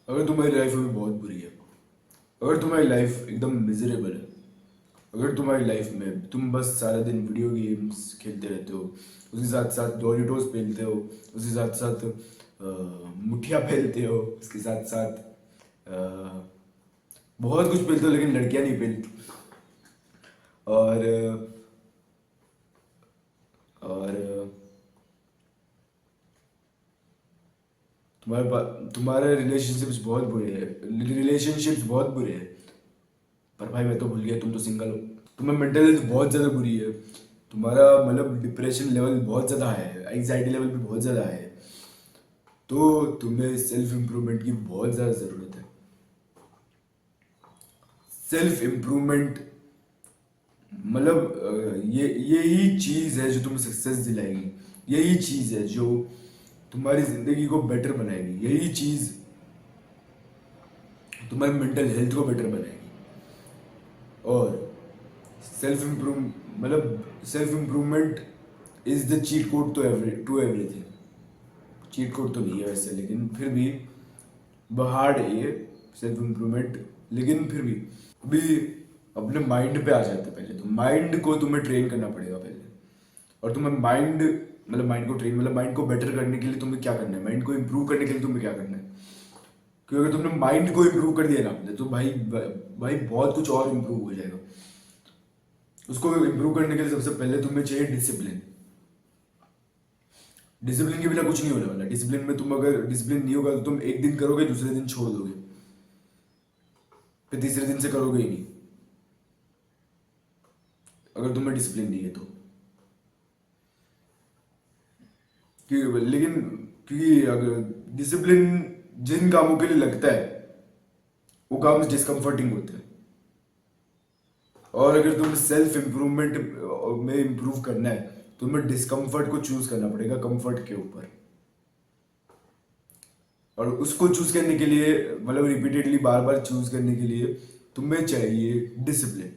अगर तुम्हारी लाइफ अभी बहुत बुरी है, अगर तुम्हारी लाइफ एकदम मिजरेबल है, अगर तुम्हारी लाइफ में तुम बस सारा दिन वीडियो गेम्स खेलते रहते हो, उसके साथ साथ डोरिटोस पेलते हो, उसके साथ साथ मुठिया पेलते हो, उसके साथ साथ बहुत कुछ पेलते हो लेकिन लड़कियां नहीं पेलती, और और तुम्हारे रिलेशनशिप्स बहुत बुरे हैं। पर भाई मैं तो भूल गया, तुम तो सिंगल हो। तुम्हें मेंटल हेल्थ बहुत ज़्यादा बुरी है। तुम्हारा मतलब डिप्रेशन लेवल बहुत ज़्यादा है, एंग्जाइटी लेवल भी बहुत ज़्यादा है। तो तुम्हें सेल्फ इम्प्रूवमेंट की बहुत ज़्यादा ज़रूरत है। सेल्फ इम्प्रूवमेंट मतलब यही चीज़ है जो तुम्हें सक्सेस दिलाएगी। यही चीज़ है जो तुम्हारी ज़िंदगी को बेटर बनाएगी। यही चीज़ तुम्हारी मेंटल हेल्थ को बेटर बनाएगी। और सेल्फ इम्प्रूव मतलब self improvement is the cheat code to everything. Cheat code तो नहीं है वैसे, लेकिन फिर भी हार्ड है ये सेल्फ इम्प्रूवमेंट। लेकिन फिर भी अभी अपने माइंड पे आ जाते हैं। पहले तो माइंड को तुम्हें ट्रेन करना पड़ेगा पहले। और तुम्हें माइंड को ट्रेन मतलब माइंड को बेटर करने के लिए तुम्हें क्या करना है, माइंड को इम्प्रूव करने के लिए तुम्हें क्या करना है। क्योंकि अगर तुमने माइंड को इम्प्रूव कर दिया ना अपने, तो भाई बहुत कुछ और इम्प्रूव हो जाएगा। उसको इम्प्रूव करने के लिए सबसे पहले तुम्हें चाहिए डिसिप्लिन। डिसिप्लिन के बिना कुछ नहीं होने वाला। डिसिप्लिन में तुम अगर डिसिप्लिन नहीं होगा तो तुम एक दिन करोगे, दूसरे दिन छोड़ दोगे, फिर तीसरे दिन से करोगे ही नहीं, अगर तुम्हें डिसिप्लिन नहीं है तो। लेकिन क्योंकि अगर डिसिप्लिन जिन कामों के लिए लगता है वो काम डिस्कम्फर्टिंग होते हैं। और अगर तुम्हें सेल्फ इम्प्रूवमेंट में इम्प्रूव करना है तो तुम्हें डिस्कम्फर्ट को चूज करना पड़ेगा कंफर्ट के ऊपर। और उसको चूज करने के लिए मतलब रिपीटेडली बार बार चूज करने के लिए तुम्हें चाहिए डिसिप्लिन।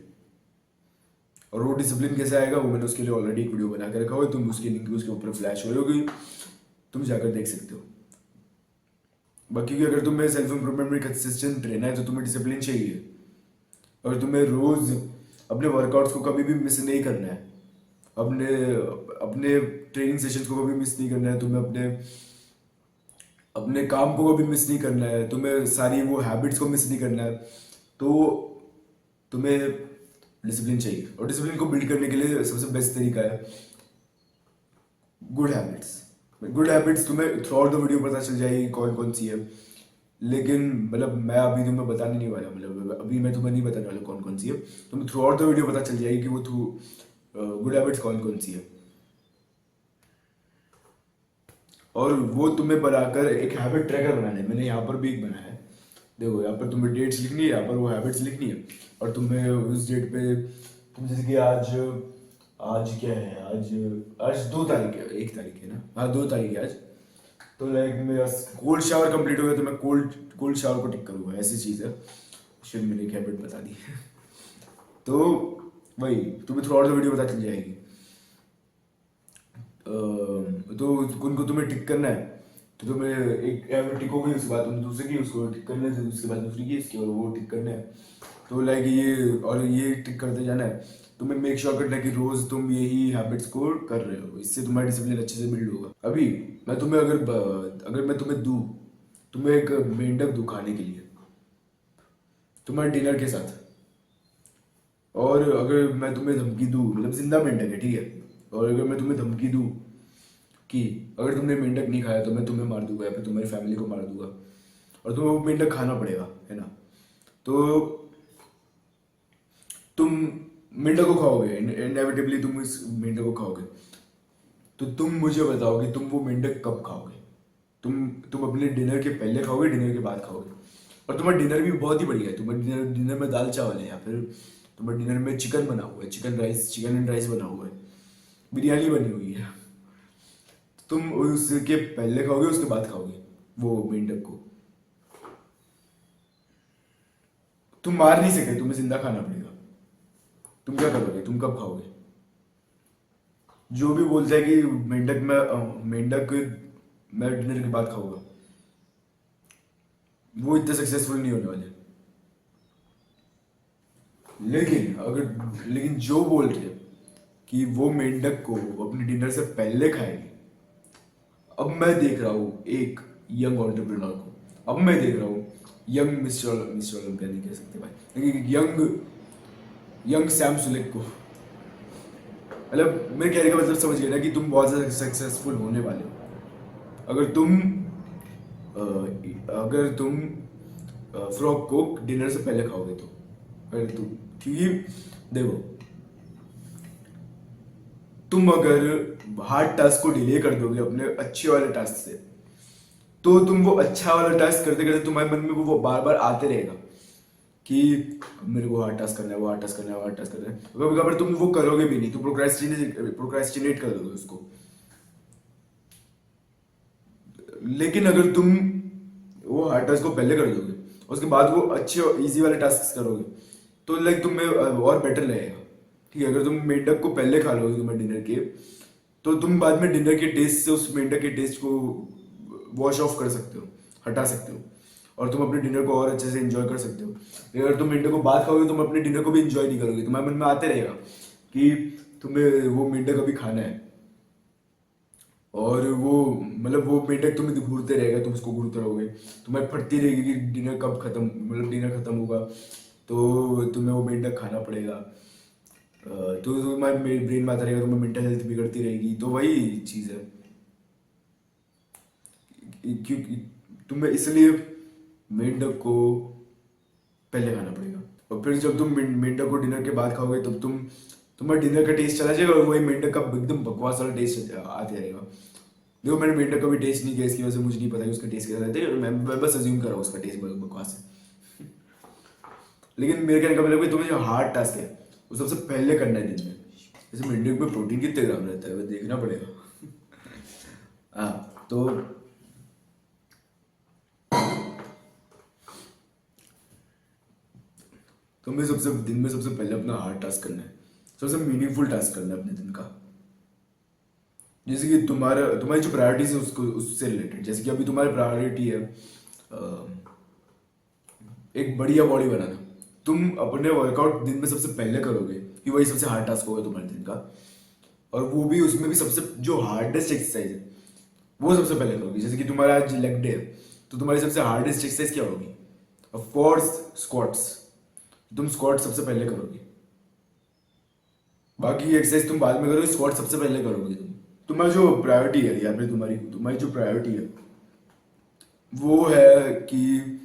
और वो डिसिप्लिन कैसे आएगा वो मैंने उसके लिए ऑलरेडी एक वीडियो बना के रखा हुआ है, तुम उसकी लिंक उसके ऊपर फ्लैश हो होगी, तुम जाकर देख सकते हो। बाकी कि अगर तुम्हें सेल्फ इंप्रूवमेंट में कंसिस्टेंट रहना है तो तुम्हें डिसिप्लिन चाहिए। और तुम्हें रोज अपने वर्कआउट्स को कभी भी मिस नहीं करना है। अपने अपने ट्रेनिंग सेशंस को कभी मिस नहीं करना है। तुम्हें अपने अपने काम को कभी मिस नहीं करना है। तुम्हें सारी वो हैबिट्स को मिस नहीं करना है। तो तुम्हें डिसिप्लिन चाहिए। और डिसिप्लिन को बिल्ड करने के लिए सबसे बेस्ट तरीका है गुड हैबिट्स। गुड हैबिट्स तुम्हें थ्रू आउट द वीडियो पता चल जाएगी कौन कौन सी है। लेकिन मतलब मैं अभी तुम्हें बताने नहीं वाला, मतलब अभी मैं तुम्हें नहीं बताने वाला कौन कौन सी है। तुम्हें थ्रू आउट द वीडियो पता चल जाएगी कि वो थ्रू गुड हैबिट्स कौन कौन सी है। और वो तुम्हें बनाकर एक हैबिट ट्रैकर बनाना है। मैंने यहाँ पर भी एक बनाया है। देखो यहाँ पर तुम्हें डेट्स लिखनी है, यहाँ पर वो हैबिट्स लिखनी है। और तुम्हें उस डेट पे तुम जैसे कि आज आज क्या है, आज आज 2 तारीख है, 1 तारीख है ना, हाँ 2 तारीख है आज। तो लाइक मेरा कोल्ड शावर कंप्लीट हो गया तो मैं कोल्ड कोल्ड शावर को टिक करूँगा, ऐसी चीज़ है। शायद मैंने एक हैबिट बता दी। तो वही तुम्हें थ्रू आउट द वीडियो पता चल जाएगी। तो उनको तुम्हें टिक करना है तो तुम्हें एक हैबिट टिक हो गई, उसके बाद तुमने दूसरे की उसको टिक करना है, उसके बाद दूसरी की इसकी, और वो टिक करना है। तो लाइक ये टिक करते जाना है। तुम्हें मेक श्योर करना है कि रोज तुम यही हैबिट्स को कर रहे हो। इससे तुम्हारा डिसिप्लिन अच्छे से बिल्ड होगा। अभी मैं तुम्हें अगर मैं तुम्हें दूँ, तुम्हें एक मेंढक दूँ खाने के लिए तुम्हारे डिनर के साथ, और अगर मैं तुम्हें धमकी दूँ, मतलब जिंदा मेंढक है ठीक है, और अगर मैं तुम्हें धमकी दूँ कि अगर तुमने मेंढक नहीं खाया तो मैं तुम्हें मार दूंगा या फिर तुम्हारी फैमिली को मार दूंगा, और तुम्हें वो मेंढक खाना पड़ेगा, है ना। तो तुम मेंढक को खाओगे, इनएविटेबली तुम इस मेंढक को खाओगे। तो तुम मुझे बताओ कि तुम वो मेंढक कब खाओगे। तुम अपने डिनर के पहले खाओगे, डिनर के बाद खाओगे। और तुम्हारा डिनर भी बहुत ही बढ़िया है। तुम्हारे डिनर में दाल चावल है, या फिर तुम्हारे डिनर में चिकन बना हुआ है, चिकन एंड राइस बना हुआ है, बिरयानी बनी हुई है। तुम उसके पहले खाओगे, उसके बाद खाओगे वो मेंढक को। तुम मार नहीं सकते, तुम्हें जिंदा खाना पड़ेगा। तुम क्या करोगे, तुम कब खाओगे। जो भी बोलता है कि मेंढक मैं डिनर के बाद खाऊंगा, वो इतने सक्सेसफुल नहीं होने वाले। लेकिन जो बोल रहे हैं कि वो मेंढक को अपने डिनर से पहले खाएगी, अब मैं देख रहा हूँ एक यंग एंटरप्रेन्योर को, अब मैं देख रहा हूँ यंग मिस्टर ओलंपिया नहीं कह सकते भाई, लेकिन यंग सैम सुलेक को। मतलब मेरे कहने का मतलब समझ गए ना कि तुम बहुत ज़्यादा सक्सेसफुल होने वाले हो अगर तुम फ्रॉग को डिनर से पहले खाओगे तो। अगर तुम, क्योंकि देखो, तुम अगर हार्ड टास्क को डिले कर दोगे अपने अच्छे वाले टास्क से, तो तुम वो अच्छा वाला टास्क करते करते तुम्हारे मन में वो बार बार आते रहेगा कि मेरे को हार्ड टास्क करना है, वो हार्ड टास्क करना है, वो हार्ड टास्क करना है। कभी कभार तुम वो करोगे भी नहीं, तुम प्रोक्रेस्टिनेट कर दोगे उसको। लेकिन अगर तुम वो हार्ड टास्क को पहले कर दोगे, उसके बाद वो अच्छे इजी वाले टास्क करोगे, तो लाइक तुम्हें और बेटर लगेगा। ठीक है, अगर तुम मेंढक को पहले खा लोगे तुम्हें डिनर के, तो तुम बाद में डिनर के टेस्ट से उस मेंढक के टेस्ट को वॉश ऑफ कर सकते हो, हटा सकते हो, और तुम अपने डिनर को और अच्छे से एंजॉय कर सकते हो। लेकिन अगर तुम मेंढक को बाद खाओगे, तुम अपने डिनर को भी एंजॉय नहीं करोगे, तुम्हारे मन में आते रहेगा कि तुम्हें वो मेंढक अभी खाना है, और वो मतलब वो मेंढक तुम्हें घूरते रहेगा, तुम उसको घूरते रहोगे, तुम्हें फटती रहेगी कि डिनर कब खत्म, मतलब डिनर खत्म होगा तो तुम्हें वो मेंढक खाना पड़ेगा। तो तुम्हारे ब्रेन में आता रहेगा, तुम्हें मेंटल हेल्थ बिगड़ती रहेगी। तो वही चीज़ है, क्योंकि तुम्हें इसलिए मेंढक को पहले खाना पड़ेगा, और फिर जब तुम मेंढक को डिनर के बाद खाओगे, तब तुम्हारा डिनर का टेस्ट चला जाएगा, और वही मेंढक का एकदम बकवास वाला टेस्ट आते रहेगा। देखो, मैंने मेंढक का भी टेस्ट नहीं किया, इसकी वजह से मुझे नहीं पता कि उसका टेस्ट कैसा रहता है, मैं बस अज्यूम कर रहा हूँ उसका टेस्ट बकवास है। लेकिन मेरे कहने का मतलब कि तुम्हें जो हार्ड टास्क है वो सबसे पहले करना है दिन में। जैसे मेंढक में प्रोटीन कितने ग्राम रहता है वो देखना पड़ेगा। हाँ, तो तुम्हें दिन में सबसे पहले अपना हार्ड टास्क करना है, सबसे मीनिंगफुल टास्क करना है अपने दिन का। जैसे कि तुम्हारी जो प्रायोरिटीज है उसको उससे रिलेटेड, जैसे कि अभी तुम्हारी प्रायोरिटी है एक बढ़िया बॉडी बनाना, तुम अपने वर्कआउट दिन में सबसे पहले करोगे कि वही सबसे हार्ड टास्क होगा तुम्हारे दिन का, और वो भी उसमें भी सबसे जो हार्डेस्ट एक्सरसाइज है वो सबसे पहले करोगे। जैसे कि तुम्हारा आज लेग डे है, तो तुम्हारी सबसे हार्डेस्ट एक्सरसाइज क्या होगी? Of course squats. तुम स्क्वाट सबसे पहले करोगे, बाकी एक्सरसाइज तुम बाद में करोगे, स्क्वाट सबसे पहले करोगे। तुम्हारी जो प्रायोरिटी है, या फिर तुम्हारी जो प्रायोरिटी है वो है कि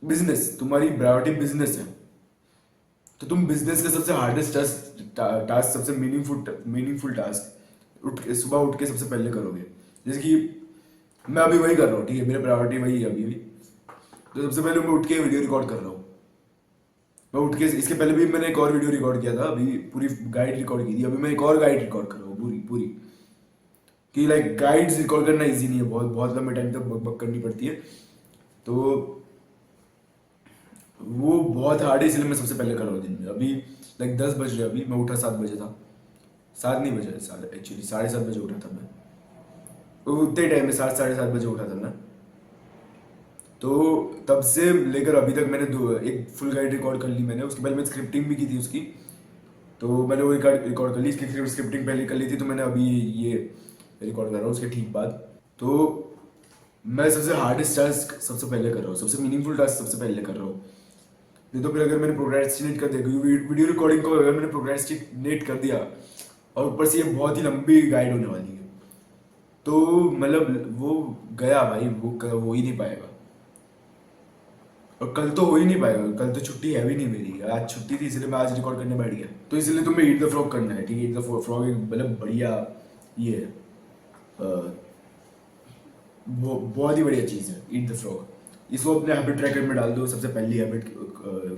बिजनेस, तुम्हारी प्रायोरिटी बिजनेस है, तो तुम बिजनेस का सबसे हार्डेस्ट टास्क सबसे मीनिंगफुल टास्क सुबह उठ के सबसे पहले करोगे। जैसे कि मैं अभी वही कर रहा हूँ, ठीक है, मेरा प्रायोरिटी वही है अभी भी। तो सबसे पहले मैं उठ के वीडियो रिकॉर्ड कर रहा हूँ। मैं उठ के, इसके पहले भी मैंने एक और वीडियो रिकॉर्ड किया था, अभी पूरी गाइड रिकॉर्ड की थी, अभी मैं एक और गाइड रिकॉर्ड कर रहा हूँ पूरी कि लाइक गाइड्स रिकॉर्ड करना इजी नहीं है, बहुत बहुत लंबे टाइम तक बक करनी पड़ती है, तो वो बहुत हार्ड है, इसलिए मैं सबसे पहले कर रहा हूँ दिन में। अभी लाइक 10 बज रहे, अभी मैं उठा 7 बजे था, 7 नहीं बजे, एक्चुअली 7:30 बजे उठा था मैं, तो उतने टाइम में 7-7:30 बजे उठा था मैं। तो तब से लेकर अभी तक मैंने एक फुल गाइड रिकॉर्ड कर ली मैंने, उसके पहले मैंने स्क्रिप्टिंग भी की थी उसकी, तो मैंने वो रिकॉर्ड कर ली, इसकी स्क्रिप्टिंग पहले कर ली थी, तो मैंने अभी ये रिकॉर्ड कर रहा हूँ उसके ठीक बाद। तो मैं सबसे हार्डेस्ट टास्क सबसे पहले कर रहा हूँ, सबसे मीनिंगफुल टास्क सबसे पहले कर रहा हूँ। नहीं तो फिर अगर मैंने प्रोक्रेस्टिनेट कर दिया, वीडियो रिकॉर्डिंग को अगर मैंने प्रोक्रेस्टिनेट कर दिया, और ऊपर से ये बहुत ही लंबी गाइड होने वाली है, तो मतलब वो गया भाई, वो हो ही नहीं पाएगा, और कल तो हो ही नहीं पाएगा, कल तो छुट्टी है भी नहीं मेरी, आज छुट्टी थी इसलिए मैं आज रिकॉर्ड करने बैठ गया। तो इसलिए तुम्हें ईट द फ्रॉग करना है, ठीक है, ईट द फ्रॉग एक मतलब बढ़िया ये है, बहुत ही बढ़िया चीज़ है ईट द फ्रॉग। इसको अपने हैबिट ट्रैकर में डाल दो, सबसे पहली हैबिट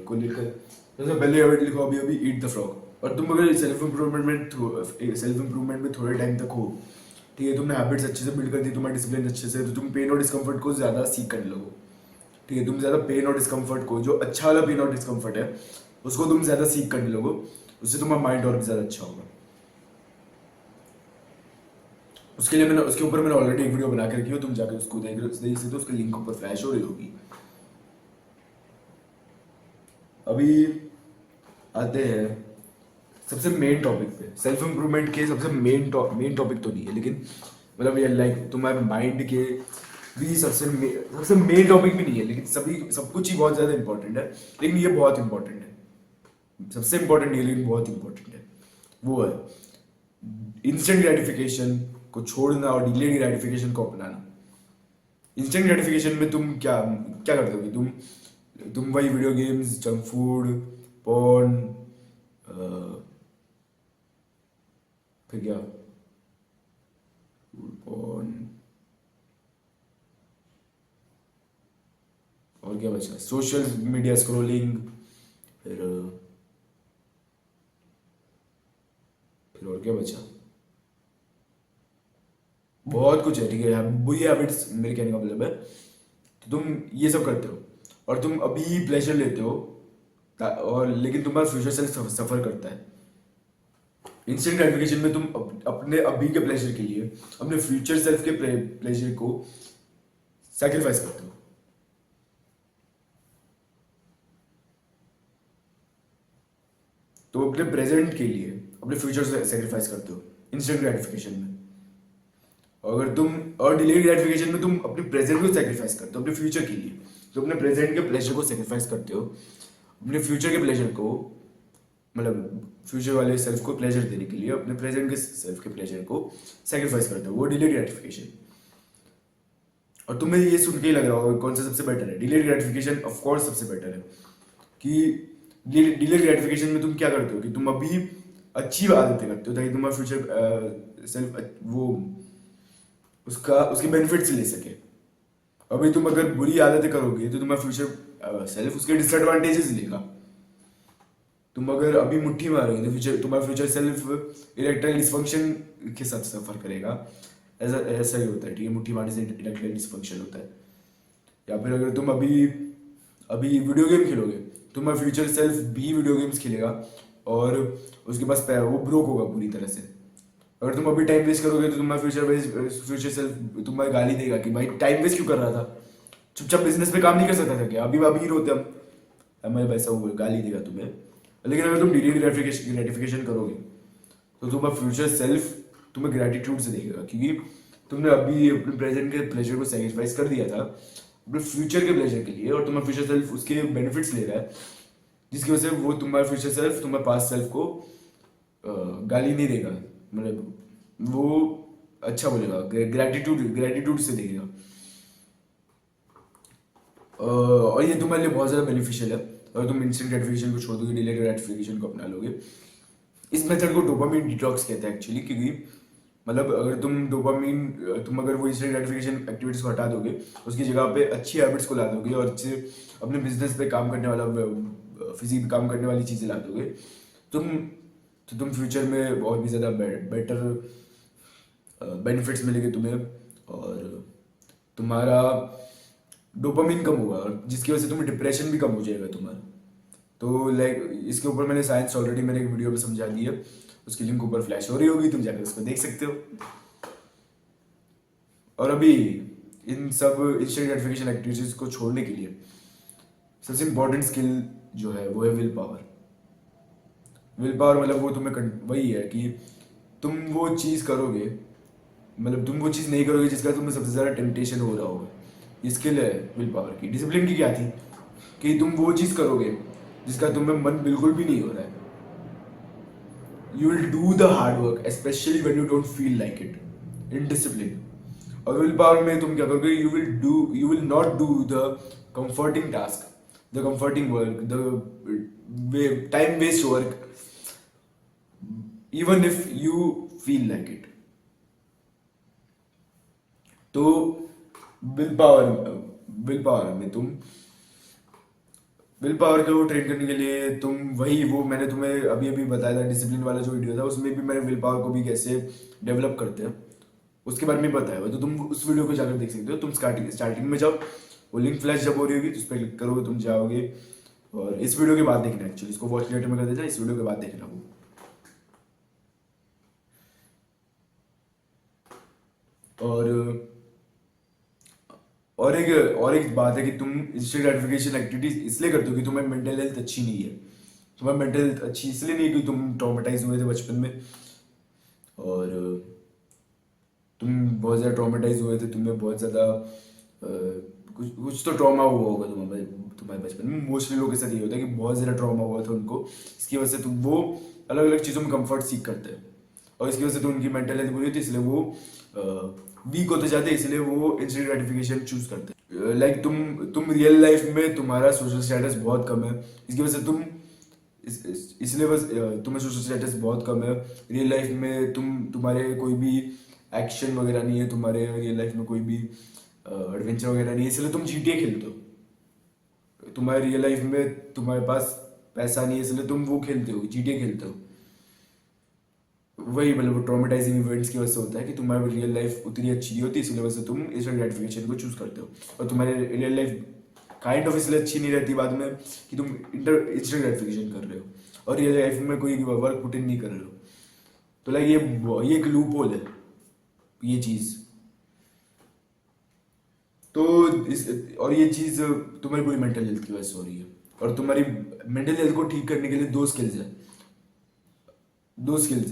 को लिखकर, सबसे पहली हैबिट लिखो अभी अभी ईट द फ्रॉग। और तुम अगर सेल्फ इम्प्रूवमेंट में थोड़े टाइम तक हो, ठीक है, तुमने हैबिट्स अच्छे से बिल्ड कर दी, तुम्हारा डिसिप्लिन अच्छे से, तो तुम पेन और डिस्कम्फर्ट को ज़्यादा सीख करने लगो। ठीक है, तुम ज़्यादा पेन और डिस्कम्फर्ट को, जो अच्छा वाला पेन और डिस्कम्फर्ट है उसको तुम ज़्यादा सीख करने लगो, उससे तुम्हारा माइंड और भी ज़्यादा अच्छा होगा। उसके लिए मैंने उसके ऊपर मैंने ऑलरेडी एक वीडियो बना के रखी हो, तुम जाकर उसको देख सकते हो, उसके लिंक ऊपर फ्लैश हो रही होगी। अभी आते हैं सबसे मेन टॉपिक पे। सेल्फ इम्प्रूवमेंट के सबसे मेन टॉपिक तो नहीं है, लेकिन मतलब ये लाइक तुम्हारे माइंड के भी सबसे मेन टॉपिक भी नहीं है, लेकिन सब कुछ ही बहुत ज़्यादा इंपॉर्टेंट है, लेकिन ये बहुत इंपॉर्टेंट है। सबसे इंपॉर्टेंट नहीं, लेकिन बहुत इंपॉर्टेंट है। वो है इंस्टेंट ग्रेटिफिकेशन को छोड़ना और डिलेड ग्रेटिफिकेशन को अपनाना। इंस्टेंट ग्रेटिफिकेशन में तुम क्या क्या करते हो? तुम वही video games, junk food, porn, फिर क्या, पॉर्न, और क्या बचा, सोशल मीडिया स्क्रॉलिंग, फिर फिर और क्या बचा, बहुत कुछ है। ठीक है, बुरी हैबिट्स मेरे कहने का मतलब है। तो तुम ये सब करते हो और तुम अभी प्लेजर लेते हो, और लेकिन तुम्हारा फ्यूचर सेल्फ सफर करता है। इंस्टेंट ग्रेटिफिकेशन में तुम अपने अभी के प्लेजर के लिए अपने फ्यूचर सेल्फ के प्लेजर को सैक्रिफाइस करते हो। तो अपने प्रेजेंट के लिए अपने फ्यूचर से सैक्रिफाइस करते हो इंस्टेंट ग्रेटिफिकेशन में। और डिलेड ग्रेटिफिकेशन में तुम अपने प्रेजेंट को सैक्रिफाइस करते हो अपने फ्यूचर के लिए। तो अपने प्रेजेंट के प्लेजर को सैक्रिफाइस करते हो अपने फ्यूचर के प्लेजर को, मतलब फ्यूचर वाले सेल्फ को प्लेजर देने के लिए अपने प्रेजेंट के सेल्फ के प्लेजर को सैक्रिफाइस करते हो। वो डिलेड ग्रेटिफिकेशन। और तुम्हें ये सुन के ही लग रहा होगा कौन सा सबसे बेटर है? डिलेड ग्रेटिफिकेशन ऑफ कोर्स सबसे बेटर है। कि डिलेड ग्रेटिफिकेशन में तुम क्या करते हो कि तुम अभी अच्छी आदतें करते हो ताकि तुम्हारा फ्यूचर सेल्फ वो उसके बेनिफिट्स ले सके। अभी तुम अगर बुरी आदतें करोगे तो तुम्हारा फ्यूचर सेल्फ उसके डिसएडवांटेजेस लेगा। तुम अगर अभी मुट्ठी मारोगे तो तुम्हारा फ्यूचर सेल्फ इरेक्टाइल डिसफंक्शन के साथ सफर करेगा। ऐसा ही होता है, ठीक है, मुट्ठी मारने से इरेक्टाइल डिसफंक्शन होता है। या फिर अगर तुम अभी अभी वीडियो गेम खेलोगे, तुम्हारा फ्यूचर सेल्फ भी वीडियो गेम्स खेलेगा और उसके पास वो ब्रोक होगा पूरी तरह से। अगर तुम अभी टाइम वेस्ट करोगे तो तुम्हारा फ्यूचर सेल्फ तुम्हारी गाली देगा कि भाई टाइम वेस्ट क्यों कर रहा था, चुपचाप बिजनेस पे काम नहीं कर सकता था क्या? अभी अभी रोते हम, हमारे वैसा वो गाली देगा तुम्हें। लेकिन अगर तुम डिलेड ग्रेटिफिकेशन करोगे तो तुम्हारा फ्यूचर सेल्फ तुम्हें ग्रेटिट्यूड से देखेगा, क्योंकि तुमने अभी अपने प्रेजेंट के प्लेजर को सैक्रिफाइस कर दिया था अपने फ्यूचर के प्लेजर के लिए, और तुम्हारा फ्यूचर सेल्फ उसके बेनिफिट्स ले रहा है, जिसकी वजह से वो तुम्हारा फ्यूचर सेल्फ तुम्हारे पास सेल्फ को गाली नहीं देगा, मतलब वो अच्छा बोलेगा, ग्रेटिट्यूड से देखेगा। और ये तुम्हारे लिए बहुत ज़्यादा बेनिफिशियल है अगर तुम इंस्टेंट ग्रेटिफिकेशन को छोड़ दोगे, डिलेड ग्रेटिफिकेशन को अपना लोगे। इस मेथड को डोपामिन डिटॉक्स कहते हैं एक्चुअली, क्योंकि मतलब अगर तुम अगर वो इंस्टेंट ग्रेटिफिकेशन एक्टिविटीज को हटा दोगे, उसकी जगह पे अच्छी हैबिट्स को ला दोगे और अच्छे अपने बिजनेस पे काम करने वाला, फिजिक पे काम करने वाली चीज़ें ला दोगे, तुम फ्यूचर में बहुत भी ज़्यादा बेटर बेनिफिट्स मिलेंगे तुम्हें, और तुम्हारा डोपामिन कम होगा, और जिसकी वजह से तुम्हें डिप्रेशन भी कम हो जाएगा तुम्हारा। तो लाइक इसके ऊपर मैंने साइंस ऑलरेडी मैंने एक वीडियो में समझा दी है, उसकी लिंक ऊपर फ्लैश हो रही होगी, तुम जाकर उसको देख सकते हो। और अभी इन सब इंस्टेंट ग्रेटिफिकेशन एक्टिविटीज को छोड़ने के लिए सबसे इंपॉर्टेंट स्किल जो है वो है विल पावर। विल पावर मतलब वो तुम्हें वही है कि तुम वो चीज़ करोगे, मतलब तुम वो चीज़ नहीं करोगे जिसका तुम्हें सबसे ज़्यादा टेम्पटेशन हो रहा होगा। ये स्किल है विल पावर की। डिसिप्लिन की क्या थी कि तुम वो चीज़ करोगे जिसका तुम्हें मन बिल्कुल भी नहीं हो रहा है। You will do the hard work, especially when you don't feel like it. In discipline. और विल पावर में तुम क्या करोगे? You will not do the comforting task, the comforting work, the time waste work, even if you feel like it. तो will power में तुम will power को train करने के लिए तुम वो मैंने तुम्हें अभी अभी बताया था, डिसिप्लिन वाला जो वीडियो था उसमें भी मैंने विल पावर को भी कैसे डेवलप करते हैं उसके बारे में बताया हुआ। तो तुम उस वीडियो को जाकर देख सकते हो। तुम स्टार्टिंग में जाओ, वो लिंक फ्लैश जब हो रही होगी तो उस पर क्लिक करोगे, तुम जाओगे, और इस वीडियो के बाद देखना, एक्चुअली इसको वॉच लेटर में कर देना, इस वीडियो के बाद देखना वो। और और एक बात है कि तुम इंस्टेंट ग्रेटिफिकेशन एक्टिविटीज इसलिए करते हो कि तुम्हारी मेंटल हेल्थ अच्छी नहीं है। तुम्हारी मेंटल हेल्थ अच्छी इसलिए नहीं है कि तुम ट्रॉमेटाइज हुए थे बचपन में, और तुम बहुत ज़्यादा ट्रॉमेटाइज हुए थे, तुम्हें बहुत ज़्यादा कुछ कुछ तो ट्रॉमा हुआ होगा तुम्हारे तुम्हारे बचपन में। मोस्टली लोगों के साथ ये होता है कि बहुत ज़्यादा ट्रॉमा हुआ था उनको, इसकी वजह से तुम वो अलग अलग चीज़ों में कंफर्ट सीख करते हैं, और इसकी वजह से तो उनकी मेंटल हेल्थ बुरी होती है, इसलिए वो वीक होते जाते हैं, इसलिए वो इंस्टेंट ग्रेटिफिकेशन चूज करते हैं। लाइक तुम रियल लाइफ में तुम्हारा सोशल स्टेटस बहुत कम है, इसकी वजह से तुम इसलिए बस तुम्हें सोशल स्टेटस बहुत कम है रियल लाइफ में, तुम्हारे कोई भी एक्शन वगैरह नहीं है, तुम्हारे रियल लाइफ में कोई भी एडवेंचर वगैरह नहीं है, इसलिए तुम जीटीए खेलते हो। तुम्हारे रियल लाइफ में तुम्हारे पास पैसा नहीं है, इसलिए तुम वो खेलते हो, जीटीए खेलते हो। वही मतलब ट्रॉमेटाइजिंग इवेंट्स की वजह से होता है कि तुम्हारी रियल लाइफ उतनी अच्छी नहीं होती, इसलिए वजह से तुम इंस्टेंट ग्रेटिफिकेशन को चूज करते हो, और तुम्हारी रियल लाइफ काइंड ऑफ इसलिए अच्छी नहीं रहती बाद में कि तुम इंस्टेंट ग्रेटिफिकेशन कर रहे हो और रियल लाइफ में कोई वर्क पुट इन नहीं कर रहे हो। तो लाइक ये एक लूप होल है ये चीज़। तो और ये चीज़ तुम्हारी पूरी मेंटल हेल्थ की वजह से हो रही है, और तुम्हारी मेंटल हेल्थ को ठीक करने के लिए दो स्किल्स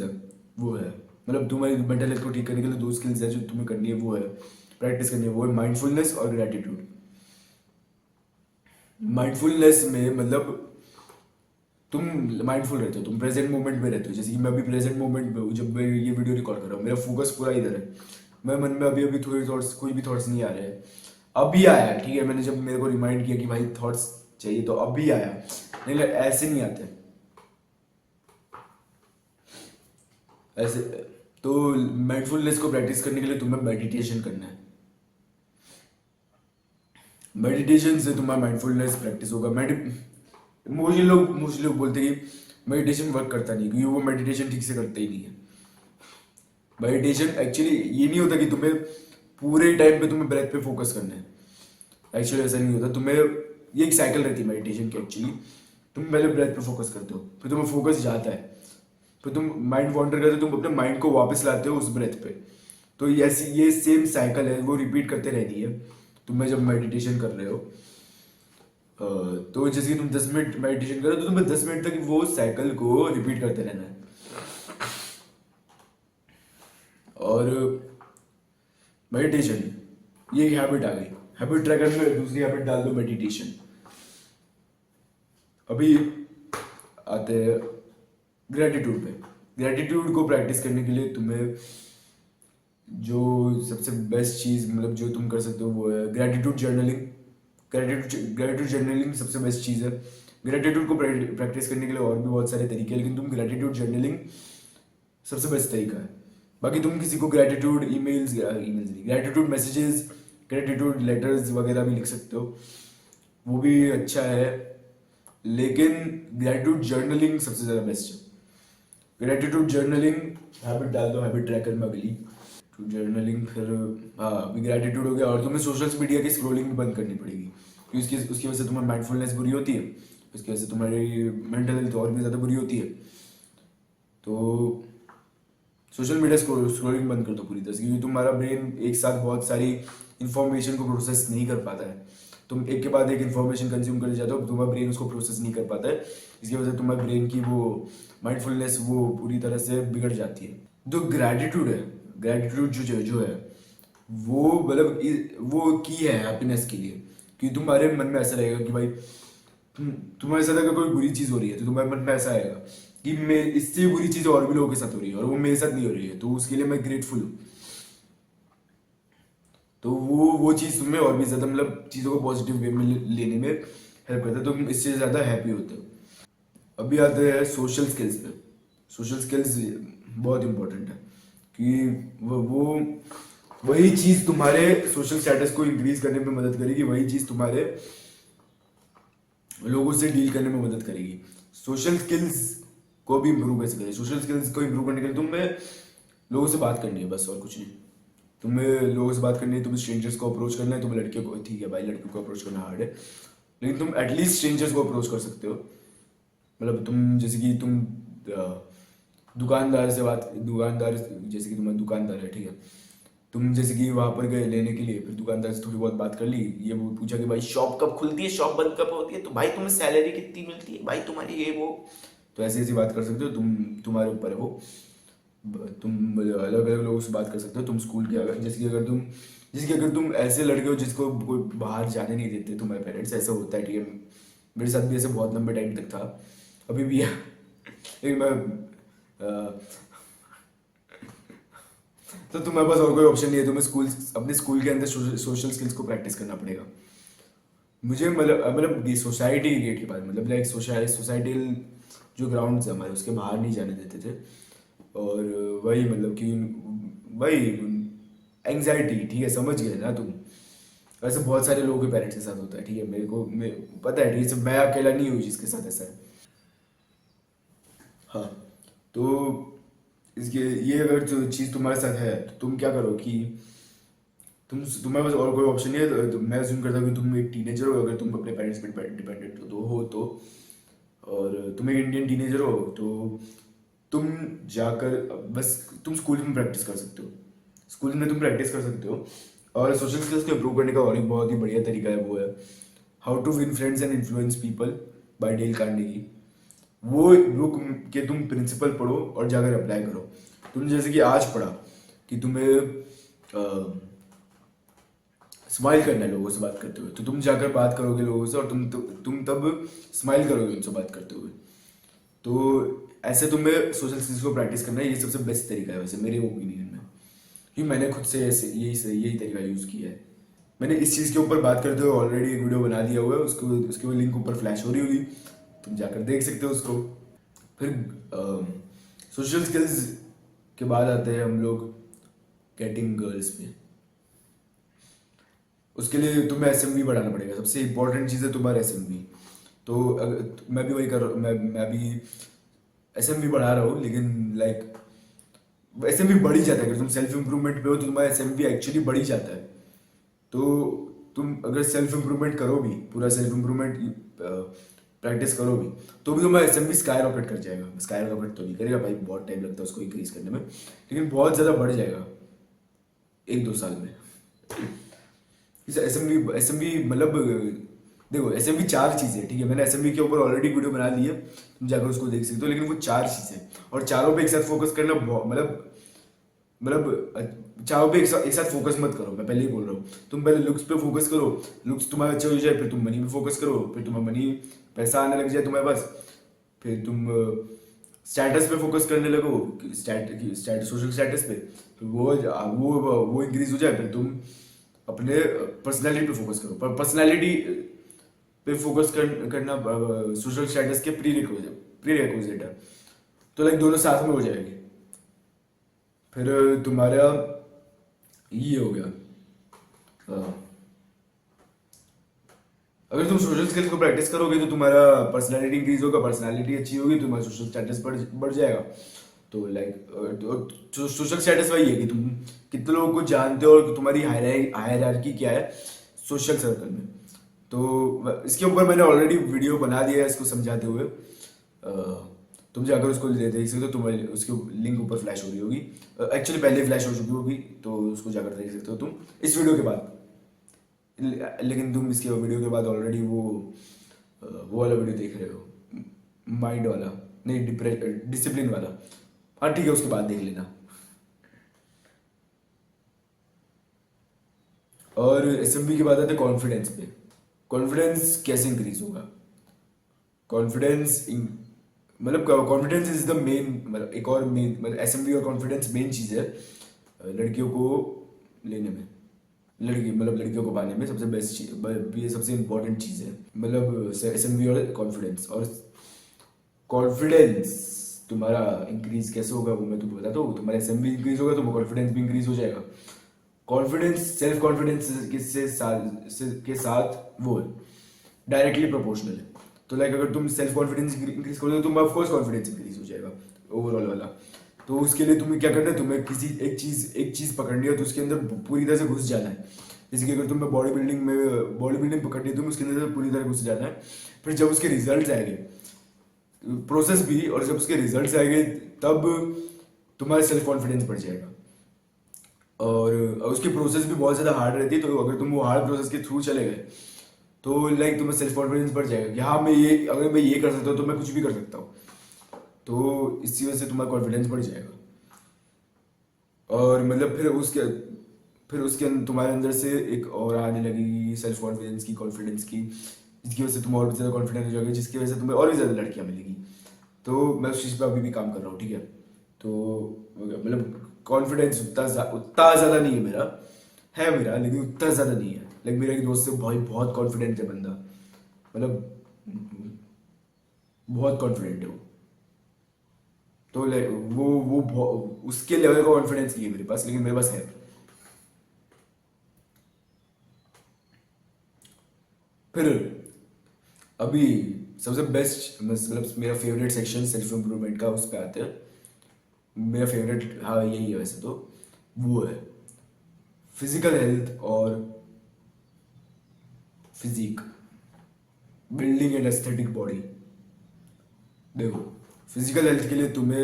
है वो है, मतलब तुम्हारी मेंटल हेल्थ को ठीक करने के लिए दो स्किल्स है जो तुम्हें करनी है, वो है प्रैक्टिस करनी है, वो है माइंडफुलनेस और ग्रेटिट्यूड। माइंडफुलनेस में मतलब तुम माइंडफुल रहते हो, तुम प्रेजेंट मोमेंट में रहते हो, जैसे कि मैं अभी प्रेजेंट मोमेंट में हूँ जब मैं ये वीडियो रिकॉर्ड कर रहा हूँ, मेरा फोकस पूरा इधर है, मेरे मन में अभी अभी थोड़ी थॉट्स कोई भी थॉट्स नहीं आ रहे हैं। अभी आया ठीक है, मैंने जब मेरे को रिमाइंड किया कि भाई थॉट्स चाहिए तो अभी आया, नहीं ऐसे नहीं आते ऐसे। तो माइंडफुलनेस को प्रैक्टिस करने के लिए तुम्हें मेडिटेशन करना है। मेडिटेशन से तुम्हारा माइंडफुलनेस प्रैक्टिस होगा। मोस्टली लोग बोलते हैं कि मेडिटेशन वर्क करता नहीं, क्योंकि वो मेडिटेशन ठीक से करते ही नहीं है। मेडिटेशन एक्चुअली ये नहीं होता कि तुम्हें पूरे टाइम पे तुम्हें ब्रेथ पे फोकस करना है, एक्चुअली ऐसा नहीं होता। तुम्हें ये एक साइकिल रहती है मेडिटेशन की एक्चुअली। तुम पहले ब्रेथ पे फोकस करते हो, फिर तुम्हें फोकस जाता है, फिर तुम माइंड वॉन्डर करते हो, तुम अपने माइंड को वापस लाते हो उस ब्रेथ पे। तो ये सेम साइकिल है, वो रिपीट करते रहती है तुम्हें जब मेडिटेशन कर रहे हो। तो जैसे कि तुम 10 मिनट मेडिटेशन करो तो तुम्हें 10 मिनट तक वो साइकिल को रिपीट करते रहना है। और मेडिटेशन ये हैबिट आ गई, हैबिट ट्रैकर में दूसरी हैबिट डाल दो मेडिटेशन। अभी आते हैं ग्रेटिट्यूड पे। ग्रेटिट्यूड को प्रैक्टिस करने के लिए तुम्हें जो सबसे बेस्ट चीज़ मतलब जो तुम कर सकते हो वो है ग्रेटिट्यूड जर्नलिंग। ग्रेटिट्यूड जर्नलिंग सबसे बेस्ट चीज़ है। ग्रेटिट्यूड को प्रैक्टिस करने के लिए और भी बहुत सारे तरीके हैं, लेकिन तुम ग्रेटिट्यूड जर्नलिंग सबसे बेस्ट तरीका है। बाकी तुम किसी को gratitude emails gratitude messages, gratitude letters वगैरह भी लिख सकते हो, वो भी अच्छा है, लेकिन ग्रेटिट्यूड जर्नलिंग सबसे ज़्यादा बेस्ट है। ग्रेटिट्यूड जर्नलिंग हैबिट डाल दो हैबिट ट्रैकर में अगली टू जर्नलिंग। फिर हाँ अभी ग्रेटिट्यूड हो गया, और तुम्हें सोशल मीडिया की स्क्रोलिंग भी बंद करनी पड़ेगी, क्योंकि उसकी वजह से तुम्हारी माइंडफुलनेस बुरी होती है, उसकी वजह से तुम्हारी मेंटल हेल्थ और भी ज़्यादा बुरी होती है। तो सोशल मीडिया स्क्रोलिंग बंद कर दो पूरी तरह से, क्योंकि तुम्हारा ब्रेन एक साथ बहुत सारी इन्फॉर्मेशन को प्रोसेस नहीं कर पाता है। तुम एक के बाद एक इन्फॉर्मेशन कंज्यूम करते जाते हो, तुम्हारा ब्रेन उसको प्रोसेस नहीं कर पाता है, इसकी वजह से तुम्हारे ब्रेन की वो माइंडफुलनेस वो पूरी तरह से बिगड़ जाती है। जो ग्रैटिट्यूड है, ग्रैटिट्यूड जो है वो मतलब वो की है हैप्पीनेस के लिए, कि तुम्हारे मन में ऐसा रहेगा कि भाई तुम्हारे साथ अगर कोई बुरी चीज़ हो रही है तो तुम्हारे मन में ऐसा आएगा कि मैं इससे बुरी चीज़ और भी लोगों के साथ हो रही है और वो मेरे साथ नहीं हो रही है, तो उसके लिए मैं ग्रेटफुल हूँ। तो वो चीज़ तुम्हें और भी ज़्यादा मतलब चीज़ों को पॉजिटिव वे में लेने में हेल्प करता है, तो तुम इससे ज़्यादा हैप्पी होते हो। अभी आते हैं सोशल स्किल्स पे। सोशल स्किल्स बहुत इंपॉर्टेंट है, कि वो वही चीज़ तुम्हारे सोशल स्टेटस को इंक्रीज करने में मदद करेगी, वही चीज़ तुम्हारे लोगों से डील करने में मदद करेगी। सोशल स्किल्स को भी इम्प्रूव कैसे करें? सोशल स्किल्स को इम्प्रूव करने के लिए तुम्हें लोगों से बात करनी है, बस और कुछ नहीं। तुम्हें लोगों से बात करनी है, तुम्हें स्ट्रेंजर्स को अप्रोच करना है। तुम्हें लड़के को ठीक है भाई, लड़कियों को अप्रोच करना हार्ड है, लेकिन तुम एटलीस्ट स्ट्रेंजर्स को अप्रोच कर सकते हो। मतलब तुम जैसे कि तुम दुकानदार जैसे कि तुम्हारा दुकानदार है ठीक है, तुम जैसे कि वहां पर गए लेने के लिए, फिर दुकानदार से थोड़ी बहुत बात कर ली, ये वो पूछा कि भाई शॉप कब खुलती है, शॉप बंद कब होती है, तो भाई तुम्हें सैलरी कितनी मिलती है, भाई तुम्हारी ये वो। तो ऐसी ऐसी बात कर सकते हो तुम, तुम्हारे ऊपर है वो। तुम अलग अलग लोगों से बात कर सकते हो। तुम स्कूल के अगर जैसे कि अगर तुम ऐसे लड़के हो जिसको कोई बाहर जाने नहीं देते तुम्हारे पेरेंट्स, ऐसा होता है, ठीक है, मेरे साथ भी ऐसे बहुत लंबे टाइम तक था, अभी भी है। लेकिन मैं तो तुम्हारे पास और कोई ऑप्शन नहीं है, तुम्हें अपने स्कूल के अंदर सोशल स्किल्स को प्रैक्टिस करना पड़ेगा। मुझे मतलब ये सोसाइटी के गेट के बाद, मतलब लाइक सोसाइटल जो ग्राउंड्स है हमारे, उसके बाहर नहीं जाने देते थे। और वही मतलब कि वही एंग्जाइटी, ठीक है, समझ गए ना तुम। वैसे बहुत सारे लोगों के पेरेंट्स के साथ होता है, ठीक है, पता है, ठीक है, सिर्फ मैं अकेला नहीं हूँ जिसके साथ ऐसा है। हाँ, तो इसके ये अगर जो चीज़ तुम्हारे साथ है तो तुम क्या करो कि तुम्हारे पास और कोई ऑप्शन नहीं है, तो मैं अज्यूम करता हूँ कि तुम एक टीनेजर हो, अगर तुम अपने पेरेंट्स पे डिपेंडेंट हो तो। और तुम एक इंडियन टीनेजर हो तो तुम जाकर बस तुम स्कूल में प्रैक्टिस कर सकते हो, स्कूल में तुम प्रैक्टिस कर सकते हो। और सोशल स्किल्स को इम्प्रूव करने का और एक बहुत ही बढ़िया तरीका है, वो है how to win friends and influence people by Dale Carnegie. वो बुक के तुम प्रिंसिपल पढ़ो और जाकर अप्लाई करो। तुम जैसे कि आज पढ़ा कि तुम्हें स्माइल करना है लोगों से बात करते हुए, तो तुम जाकर बात करोगे लोगों से, और तुम तब स्माइल करोगे उनसे बात करते हुए। तो ऐसे तुम्हें सोशल स्किल्स को प्रैक्टिस करना है, ये सबसे बेस्ट तरीका है वैसे मेरे ओपिनियन में, क्योंकि मैंने खुद से ऐसे यही तरीका यूज़ किया है। मैंने इस चीज़ के ऊपर बात करते हुए ऑलरेडी एक वीडियो बना दिया हुआ है, उसको उसके वो लिंक ऊपर फ्लैश हो रही होगी, तुम जाकर देख सकते हो उसको। फिर सोशल स्किल्स के बाद आते हैं हम लोग गेटिंग गर्ल्स में। उसके लिए तुम्हें एसएमवी बढ़ाना पड़ेगा, सबसे इंपॉर्टेंट चीज़ है तुम्हारा एसएमवी। तो मैं भी वही कर रहा हूँ, मैं भी एसएमवी बढ़ा रहा हूँ, लेकिन लाइक एसएमवी बढ़ ही जाता है, अगर तुम सेल्फ इम्प्रूवमेंट पे हो तो तुम्हारा एसएमवी एक्चुअली बढ़ ही जाता है। तो तुम अगर सेल्फ इम्प्रूवमेंट करो भी, पूरा सेल्फ इम्प्रूवमेंट प्रैक्टिस करो भी, तो भी तुम्हारा एसएमवी स्काई रॉकेट कर जाएगा। स्काई रॉकेट तो नहीं करेगा भाई, बहुत टाइम लगता है उसको इंक्रीज करने में, लेकिन बहुत ज़्यादा बढ़ जाएगा 1-2 साल में। एसएमवी एसएमवी मतलब देखो, एसएमवी 4 चीज़ें हैं, ठीक है, मैंने एसएमवी के ऊपर ऑलरेडी वीडियो बना ली है, तुम जाकर उसको देख सकते हो, लेकिन वो 4 चीज़ें, और चारों पे एक साथ फोकस करना चारों पे एक साथ फोकस मत करो, मैं पहले ही बोल रहा हूँ। तुम पहले लुक्स पे फोकस करो, लुक्स तुम्हारा अच्छा हो जाए, फिर तुम मनी पे फोकस करो, फिर तुम्हारा मनी पैसा आने लग जाए तुम्हारे पास, फिर तुम स्टेटस पे फोकस करने लगो, सोशल स्टेटस पे, फिर वो इंक्रीज हो जाए, फिर तुम अपने पर्सनैलिटी पे फोकस करो। पर पर्सनैलिटी पे फोकस करना सोशल स्टेटस के प्री रिक्विजिट है, तो लाइक दोनों साथ में हो जाएंगे। फिर तुम्हारा ये हो गया, अगर तुम सोशल स्किल्स को प्रैक्टिस करोगे तो तुम्हारा पर्सनालिटी इंक्रीज होगा, पर्सनालिटी अच्छी होगी, तुम्हारा सोशल स्टेटस बढ़ जाएगा। तो लाइक सोशल स्टेटस वही है कि तुम कितने लोगों को जानते हो और तुम्हारी हायरार्की क्या है सोशल सर्कल में। तो इसके ऊपर मैंने ऑलरेडी वीडियो बना दिया है इसको समझाते हुए, तुम जाकर उसको देख सकते हो, तुम्हारे उसके लिंक ऊपर फ्लैश हो रही होगी, एक्चुअली पहले फ्लैश हो चुकी होगी, तो उसको जाकर देख सकते हो तुम इस वीडियो के बाद। लेकिन तुम इसके वीडियो के बाद ऑलरेडी वो वाला वीडियो देख रहे हो, माइंड वाला नहीं, डिसिप्लिन वाला। हाँ ठीक है, उसके बाद देख लेना। और एसएमबी के बाद आते कॉन्फिडेंस पे। कॉन्फिडेंस कैसे इंक्रीज होगा? कॉन्फिडेंस मतलब कॉन्फिडेंस इज द मेन, मतलब एक और मेन, मतलब एसएमबी और कॉन्फिडेंस मेन चीज़ है लड़कियों को लेने में, लड़कियों को पाने में सबसे बेस्ट चीज, ये सबसे इंपॉर्टेंट चीज़ है, मतलब एसएमबी और कॉन्फिडेंस। और कॉन्फिडेंस तुम्हारा इंक्रीज कैसे होगा वो मैं तुम्हें बताता हूँ। तुम्हारा एसएमबी इंक्रीज होगा तो कॉन्फिडेंस भी इंक्रीज हो जाएगा। कॉन्फिडेंस सेल्फ कॉन्फिडेंस के साथ वो डायरेक्टली प्रोपोर्शनल है। तो लाइक अगर तुम सेल्फ कॉन्फिडेंस इंक्रीज करोगे तो तुम ऑफकोर्स कॉन्फिडेंस इंक्रीज हो जाएगा ओवरऑल वाला। तो उसके लिए तुम्हें क्या करना है, तुम्हें किसी एक चीज़ पकड़नी है, तो उसके अंदर पूरी तरह से घुस जाना है। जैसे कि अगर तुम्हें बॉडी बिल्डिंग पकड़नी है, तुम्हें उसके अंदर पूरी तरह घुस जाना है। फिर जब उसके रिजल्ट आएंगे, प्रोसेस भी, और जब उसके रिजल्ट आएंगे तब तुम्हारा सेल्फ कॉन्फिडेंस बढ़ जाएगा। और उसकी प्रोसेस भी बहुत ज़्यादा हार्ड रहती है, तो अगर तुम वो हार्ड प्रोसेस के थ्रू चले गए तो लाइक तुम्हें सेल्फ कॉन्फिडेंस बढ़ जाएगा कि हाँ मैं ये, अगर मैं ये कर सकता हूँ तो मैं कुछ भी कर सकता हूँ। तो इसी वजह से तुम्हारा कॉन्फिडेंस बढ़ जाएगा। और मतलब फिर उसके तुम्हारे अंदर से एक और आने लगेगी सेल्फ कॉन्फिडेंस की, कॉन्फिडेंस की, जिसकी वजह से तुम और भी ज़्यादा कॉन्फिडेंट हो जाओगे, जिसकी वजह से तुम्हें और भी ज़्यादा लड़कियाँ मिलेगी। तो मैं उस चीज़ पे अभी भी काम कर रहा हूँ, ठीक है। तो मतलब कॉन्फिडेंस उतना ज़्यादा नहीं है मेरा, है मेरा, लेकिन उतना ज़्यादा नहीं है। लाइक मेरा एक दोस्त है भाई, बहुत कॉन्फिडेंट है बंदा, मतलब बहुत कॉन्फिडेंट है वो। तो उसके लेवल का कॉन्फिडेंस नहीं है मेरे पास, लेकिन मेरे पास है। फिर अभी सबसे बेस्ट, मतलब मेरा फेवरेट सेक्शन सेल्फ इम्प्रूवमेंट का, उस पर आते हैं। मेरा फेवरेट हाँ यही है वैसे तो, वो है फिजिकल हेल्थ और physique, building and aesthetic body. देखो, फिजिकल हेल्थ के लिए तुम्हें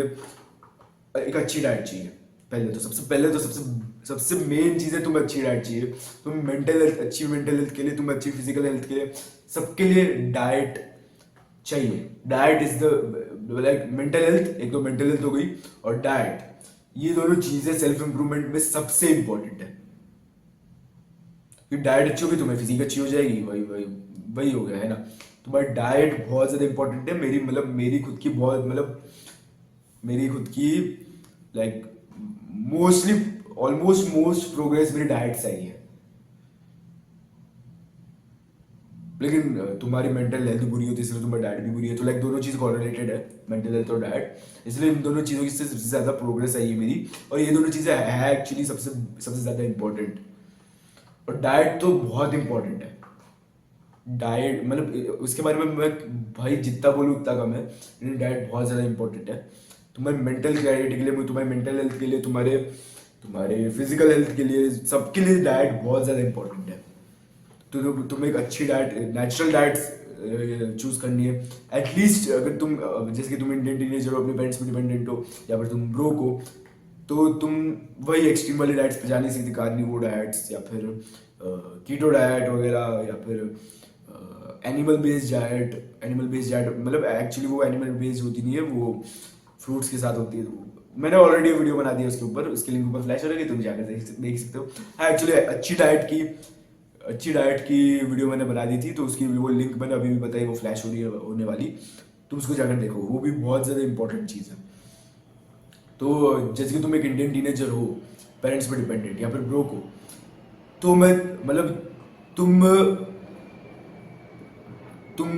एक अच्छी डाइट चाहिए। पहले तो सबसे सबसे मेन चीज़ है, तुम्हें अच्छी डाइट चाहिए। तुम मेंटल हेल्थ, अच्छी मेंटल हेल्थ के लिए, तुम्हें अच्छी फिजिकल हेल्थ के लिए, सबके लिए डाइट चाहिए। Diet is the, like mental health, एक तो मेंटल हेल्थ हो गई, और डाइट, ये दोनों चीजें सेल्फ इंप्रूवमेंट में सबसे इंपॉर्टेंट है। कि डाइट अच्छी होगी तुम्हें फिजिक अच्छी हो जाएगी, वही वही वही हो गया है ना। तुम्हारी डाइट बहुत ज्यादा इंपॉर्टेंट है। मेरी खुद की बहुत, मेरी खुद की, like mostly, almost most progress मेरी डाइट से आई है। लेकिन तुम्हारी मेंटल हेल्थ बुरी होती है, इसलिए तुम्हारी डाइट भी बुरी है। तो लाइक दोनों चीज़ कोरिलेटेड है, मेंटल हेल्थ और डाइट। इसलिए इन दोनों चीज़ों की से सबसे ज़्यादा प्रोग्रेस आई है मेरी, और ये दोनों चीज़ें है एक्चुअली सबसे सबसे ज़्यादा इंपॉर्टेंट। और डाइट तो बहुत इंपॉर्टेंट है। डाइट मतलब उसके बारे में मैं भाई जितना बोलूँ उतना कम है, लेकिन डाइट बहुत ज़्यादा इंपॉर्टेंट है। तुम्हारी मेंटल क्लैरिटी के लिए, तुम्हारी मेंटल हेल्थ के लिए, तुम्हारे तुम्हारे फिजिकल हेल्थ के लिए, सबके लिए डाइट बहुत ज़्यादा इंपॉर्टेंट है। तो तुम्हें एक अच्छी डाइट, नेचुरल डाइट चूज करनी है। एटलीस्ट अगर तुम जैसे कि तुम इंडियन टीनेजर हो, अपने पेरेंट्स पे डिपेंडेंट हो, या फिर तुम ब्रोक हो, तो तुम वही एक्सट्रीम वाली डाइट्स पे जा नहीं सकते, कार्निवोर डाइट्स या फिर कीटो डाइट वगैरह, या फिर animal based diet. Animal based diet मतलब एक्चुअली वो एनिमल बेस्ड होती नहीं है, वो फ्रूट्स के साथ होती है। मैंने ऑलरेडी वीडियो बना दी है उसके ऊपर, उसके लिंक ऊपर फ्लैश हो रहेगी, तुम जाकर देख सकते हो। हाँ एक्चुअली अच्छी डाइट की वीडियो मैंने बना दी थी, तो उसकी वो लिंक मैंने अभी भी बताई, वो फ्लैश होने वाली। तुम उसको जाकर देखो, वो भी बहुत ज़्यादा इंपॉर्टेंट चीज़ है। तो जैसे कि तुम एक इंडियन टीनेजर हो, पेरेंट्स पे डिपेंडेंट, या फिर ब्रोक हो, तो मैं मतलब तुम तुम